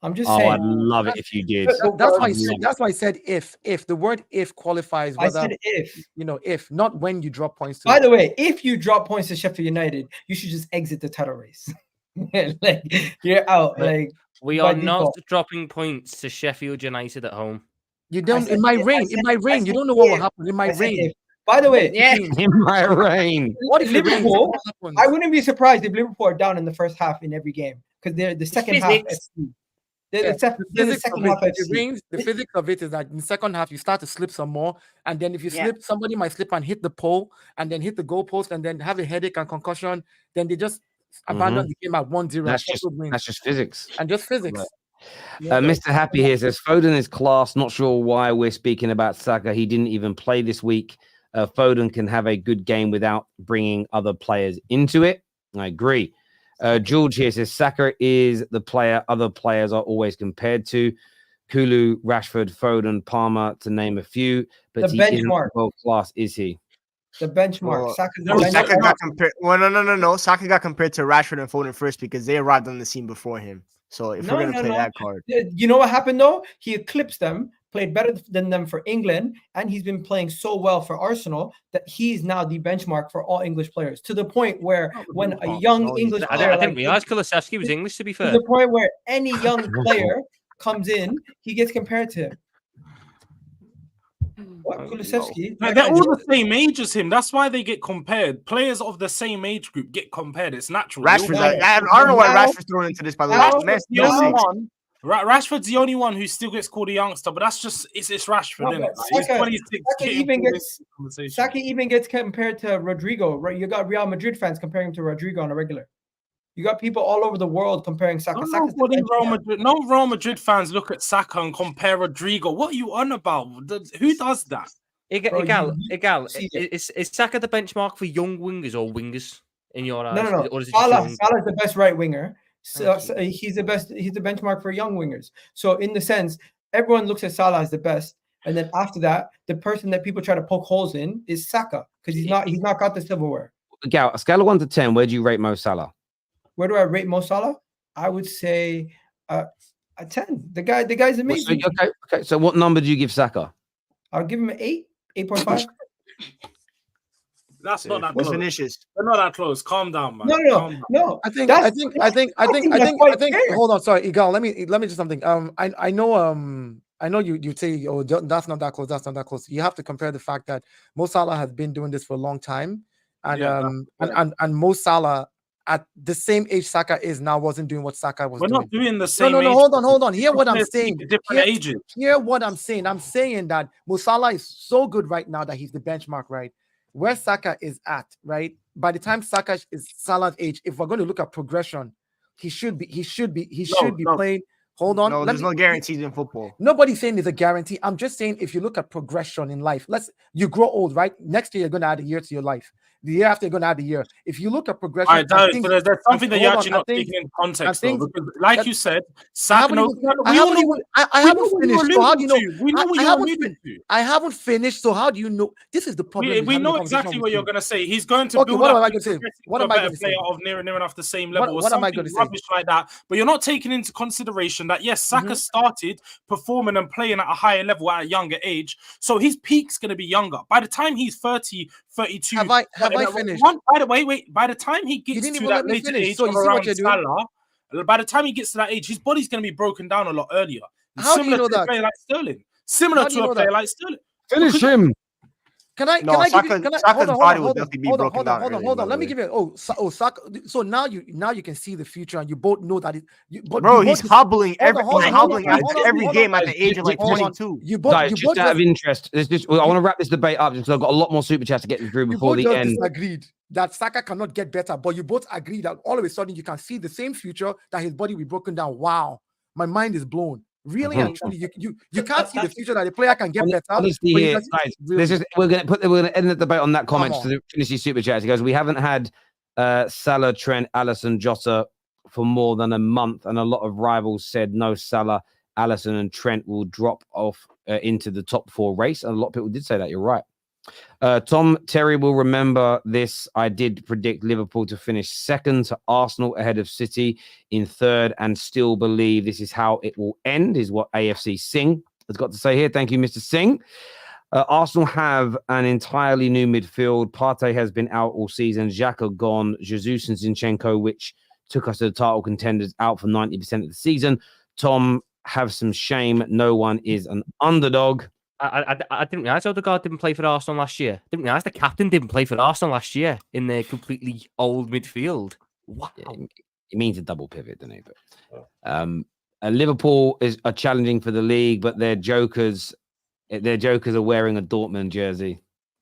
I'm just Oh, saying. I'd love it if you did. That's why I said if the word if qualifies. Whether, I said if. If not when you drop points. By the way, if you drop points to Sheffield United, you should just exit the title race. Like you're out. Like we are not dropping points to Sheffield United at home. You don't. It might rain. It might rain. You don't know what will happen. It might rain. By the way, yeah, in my rain. What if Liverpool? I wouldn't be surprised if Liverpool are down in the first half in every game because they're the second half. The physics of it is that in the second half you start to slip some more, and then if you slip, somebody might slip and hit the pole, and then hit the goalpost, and then have a headache and concussion. Then they just abandon the game at 1-0. That's just physics. And just physics. Right. Mr. Happy here says Foden is class. Not sure why we're speaking about Saka. He didn't even play this week. Foden can have a good game without bringing other players into it. I agree. George here says Saka is the player other players are always compared to. Kulu, Rashford, Foden, Palmer, to name a few. But the benchmark. World class, is he? The benchmark. Saka got compared. Well, no. Saka got compared to Rashford and Foden first because they arrived on the scene before him. So if we're gonna play that card, you know what happened though? He eclipsed them, played better than them for England, and he's been playing so well for Arsenal that he's now the benchmark for all English players. To the point where when a young English player, I didn't realize Kulusevski was English. To be fair, to the point where any young player comes in, he gets compared to him. What Kulusevski? They're all the same age as him. That's why they get compared. Players of the same age group get compared. It's natural. Rashford's I don't know why Rashford's thrown into this. By the way, Rashford's the only one who still gets called a youngster, but that's just it's Rashford, isn't it? Saka even gets compared to Rodrigo. Right? You got Real Madrid fans comparing him to Rodrigo on a regular. You got people all over the world comparing Saka. No Real Madrid fans look at Saka and compare Rodrigo. What are you on about? Who does that? Egal. Is Saka the benchmark for young wingers or wingers in your eyes? No. Or is it Salah's the best right winger. So he's the best. He's the benchmark for young wingers. So in the sense, everyone looks at Salah as the best, and then after that, the person that people try to poke holes in is Saka because he's not got the silverware. Gal, a scale of 1 to 10, where do you rate Mo Salah? Where do I rate Mo Salah? I would say a 10. The guy's amazing. Okay. So what number do you give Saka? I'll give him an 8, 8.5. That's not that What's close. Vinicius? They're not that close. Calm down, man. No. Calm down. No. I think That's- I think that's quite fair. hold on, sorry, Egal. Let me just something. I know you say, oh, that's not that close, that's not that close. You have to compare the fact that Mo Salah has been doing this for a long time, and Yeah, and Mo Salah at the same age Saka is now wasn't doing what Saka was We're doing. not doing the same. No, age. hold on. Hear what I'm Players saying. peak at different ages. Hear what I'm saying. I'm saying that Mo Salah is so good right now that he's the benchmark, right? Where Saka is at, right? By the time Saka is Salah's age, if we're going to look at progression, he should be No. playing. Hold on. No, there's no guarantees in football. Nobody's saying there's a guarantee. I'm just saying if you look at progression in life, you grow old, right? Next year you're going to add a year to your life. The year after you're going to add a year. If you look at progression, All right, Darren, so there's something that you're actually not taking in context, though, because, like you said, Saka. I haven't finished. So how do you know? We know what you're alluding to. I haven't finished. So how do you know? This is the problem. We know exactly what you're going to say. He's going to Okay, build what am up I going to say? What am I going to say? Of near enough the same level, What or am I something going to say? rubbish like that. But you're not taking into consideration that yes, Saka started performing and playing at a higher level at a younger age, so his peak's going to be younger. By the time he's 30, 32, have I finished? By the way, wait. By the time he gets didn't to even that let me later finish. age So of you see what around you're doing? Salah, by the time he gets to that age, his body's going to be broken down a lot earlier. How do you know To a that? player like Sterling. Similar How do you to a know player that? like Sterling. Finish him. Can No, I Saka's body will definitely be broken down early, hold by on. the Let me way. give you. Saka. So now you can see the future, and you both know that it. Bro, he's hobbling hold on, hold on, after every hold on, game at guys. the age of like Hold on. 22. You both, Guys, you just both out of interest, I want to wrap this debate up because I've got a lot more super chats to get through you before both the just end. disagreed that Saka cannot get better, but you both agree that all of a sudden you can see the same future that his body will be broken down. Wow, my mind is blown. Really and truly, you can't see the future that a player can get better. Honestly, but you here, can see- guys, we're gonna end the debate on that comment Come to finish these super chats. He goes, we haven't had Salah, Trent, Alisson, Jota for more than a month, and a lot of rivals said no, Salah, Alisson, and Trent will drop off into the top 4 race. And a lot of people did say that. You're right. Tom Terry will remember this. I did predict Liverpool to finish second to Arsenal ahead of City in third, and still believe this is how it will end, is what AFC Singh has got to say here. Thank you, Mr. Singh. Arsenal have an entirely new midfield. Partey has been out all season. Xhaka gone. Jesus and Zinchenko, which took us to the title contenders, out for 90% of the season. Tom, have some shame. No one is an underdog. I didn't realize Odegaard didn't play for Arsenal last year. Didn't realize the captain didn't play for Arsenal last year in their completely old midfield. Wow. Yeah, it means a double pivot, doesn't it? But Liverpool are challenging for the league, but their jokers are wearing a Dortmund jersey.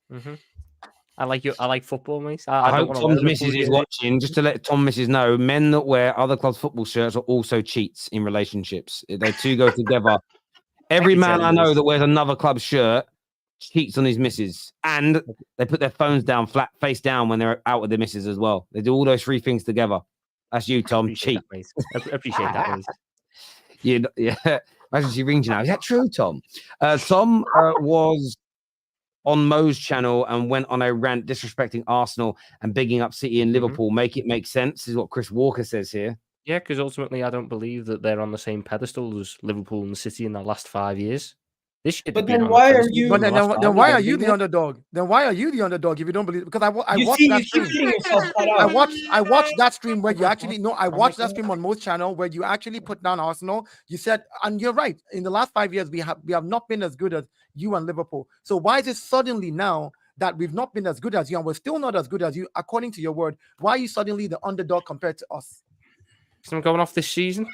Mm-hmm. I like football, mate. I don't hope wanna Tom's wear a missus Liverpool is jersey. watching. Just to let Tom missus know, men that wear other clubs' football shirts are also cheats in relationships. They two go together. Every man I know that wears another club's shirt cheats on his missus, and they put their phones down flat face down when they're out with their missus as well. They do all those 3 things together. That's you, Tom. Cheat. I appreciate that, mate. Yeah. Imagine she rings you now. Is that true, Tom? Tom was on Mo's channel and went on a rant disrespecting Arsenal and bigging up City and Liverpool. Make it make sense, is what Chris Walker says here. Yeah, because ultimately I don't believe that they're on the same pedestal as Liverpool and City in the last 5 years. This should But then why are you? But then why are you the underdog? Then why are you the underdog if you don't believe? Because I watched that stream. I watched that stream where you actually I watched that stream on Mo's channel where you actually put down Arsenal. You said, and you're right. In the last 5 years, we have not been as good as you and Liverpool. So why is it suddenly now that we've not been as good as you and we're still not as good as you, according to your word? Why are you suddenly the underdog compared to us? So I'm going off this season.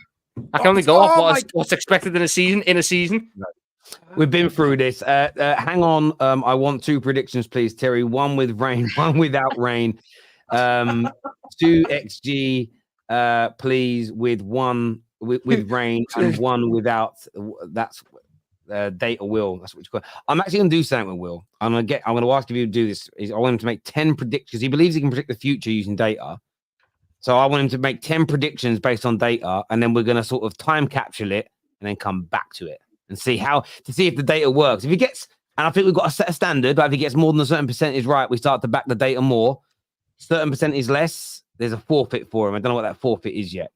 I can only go off what's expected in a season. We've been through this. Hang on. I want 2 predictions, please, Terry. One with rain, one without rain. 2 XG, please, with one with rain and one without. That's data Will. That's what you call it. I'm actually going to do something with Will. I'm going to ask if you to do this. I want him to make 10 predictions. He believes he can predict the future using data. So I want him to make 10 predictions based on data, and then we're going to sort of time capsule it and then come back to it and see if the data works. If he gets, and I think we've got to set a standard, but if he gets more than a certain percentage right, we start to back the data more. Certain percentage less, there's a forfeit for him. I don't know what that forfeit is yet.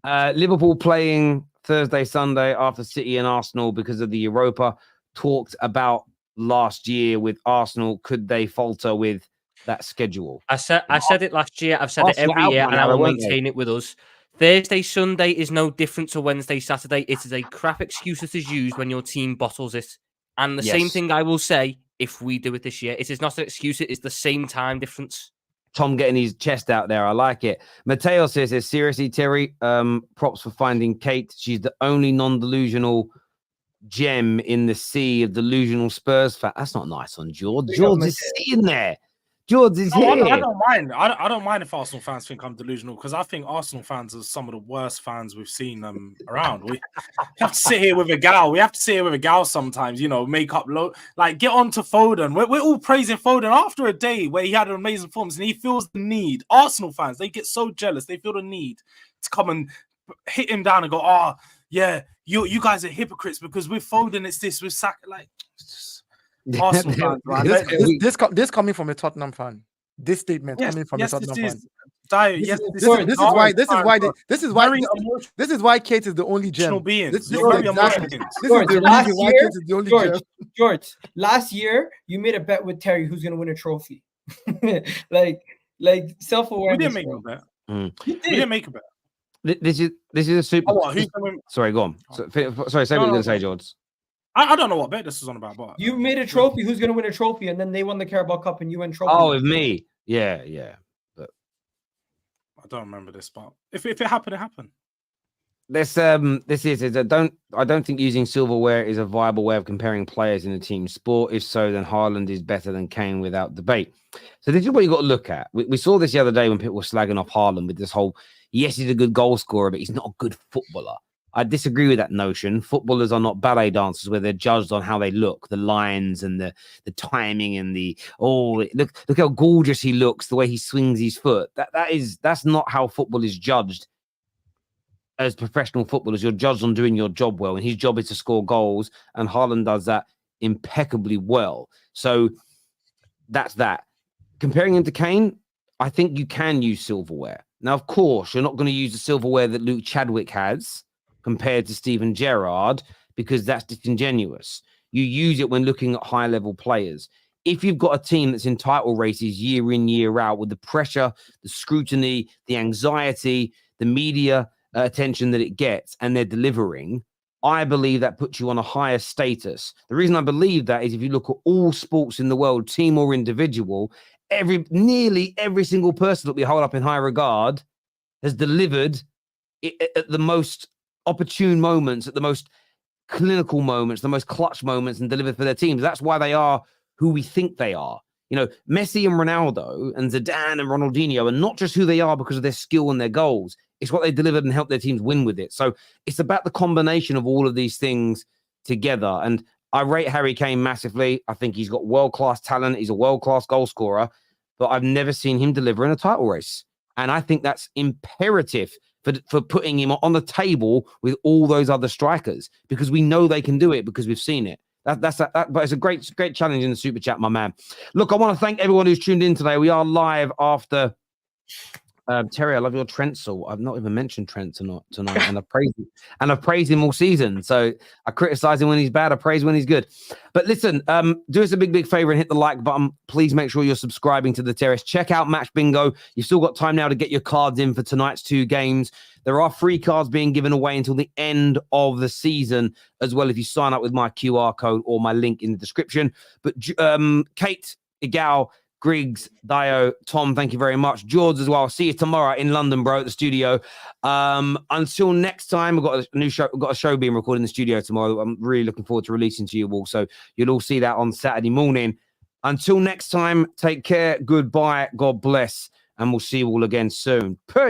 Liverpool playing Thursday, Sunday after City and Arsenal because of the Europa. Talked about last year with Arsenal? Could they falter with that schedule? I said it last year. I've said Arsenal it every year, out by and I now, will weren't they? maintain it with us. Thursday, Sunday is no different to Wednesday, Saturday. It is a crap excuse that is used when your team bottles it. And the same Yes. thing I will say if we do it this year. It is not an excuse. It is the same time difference. Tom getting his chest out there. I like it. Mateo says, seriously, Terry, props for finding Kate. She's the only non-delusional gem in the sea of delusional Spurs fan. That's not nice on George. George is sitting there. George is here. I don't mind. I don't mind if Arsenal fans think I'm delusional, because I think Arsenal fans are some of the worst fans we've seen around. We have to sit here with Egal. We have to sit here with Egal sometimes, make up get on to Foden. We're all praising Foden after a day where he had an amazing performance, and he feels the need. Arsenal fans, they get so jealous. They feel the need to come and hit him down and go, "Oh, yeah, you guys are hypocrites because with Foden it's this, with Saka." Arsenal fans, This coming from a Tottenham fan. This statement coming from a Tottenham fan. This is why Kate is the only gem. This is the reason why Kate is the only gem. George, last year you made a bet with Terry who's gonna win a trophy. Self-awareness. We didn't make a bet. We didn't make a bet. This is a super. Sorry, go on. Sorry, say what you're going to say, George. I don't know what bet this is on about, but you made a trophy. Who's going to win a trophy? And then they won the Carabao Cup, and you went trophy. Oh, with me, yeah. But I don't remember this. But if it happened, it happened. I don't think using silverware is a viable way of comparing players in a team sport. If so, then Haaland is better than Kane without debate. So this is what you got to look at. We saw this the other day when people were slagging off Haaland with this whole, yes, he's a good goal scorer, but he's not a good footballer. I disagree with that notion. Footballers are not ballet dancers where they're judged on how they look, the lines and the timing and look how gorgeous he looks, the way he swings his foot. That's not how football is judged. As professional footballers, you're judged on doing your job well, and his job is to score goals, and Haaland does that impeccably well. So that's that. Comparing him to Kane, I think you can use silverware. Now, of course, you're not going to use the silverware that Luke Chadwick has compared to Steven Gerrard, because that's disingenuous. You use it when looking at high-level players. If you've got a team that's in title races year in, year out, with the pressure, the scrutiny, the anxiety, the media attention that it gets, and they're delivering, I believe that puts you on a higher status. The reason I believe that is if you look at all sports in the world, team or individual, nearly every single person that we hold up in high regard has delivered at the most opportune moments, at the most clinical moments, the most clutch moments, and delivered for their teams. That's why they are who we think they are. Messi and Ronaldo and Zidane and Ronaldinho are not just who they are because of their skill and their goals. It's what they delivered and helped their teams win with it. So it's about the combination of all of these things together. And I rate Harry Kane massively. I think he's got world-class talent. He's a world-class goal scorer, but I've never seen him deliver in a title race. And I think that's imperative for putting him on the table with all those other strikers, because we know they can do it because we've seen it. But it's a great challenge in the super chat, my man. Look, I want to thank everyone who's tuned in today. We are live after Terry. I love your Trentzel. I've not even mentioned Trent tonight, and I've praised him all season. So I criticize him when he's bad. I praise when he's good. But listen, do us a big favor and hit the like button. Please make sure you're subscribing to the Terrace. Check out Match Bingo. You've still got time now to get your cards in for tonight's 2 games. There are free cards being given away until the end of the season as well, if you sign up with my QR code or my link in the description. But Kate, Egal, Griggs, Dio, Tom, thank you very much. George as well. I'll see you tomorrow in London, bro, at the studio. Until next time, we've got a new show. We've got a show being recorded in the studio tomorrow. I'm really looking forward to releasing to you all. So you'll all see that on Saturday morning. Until next time, take care. Goodbye. God bless. And we'll see you all again soon. Peace.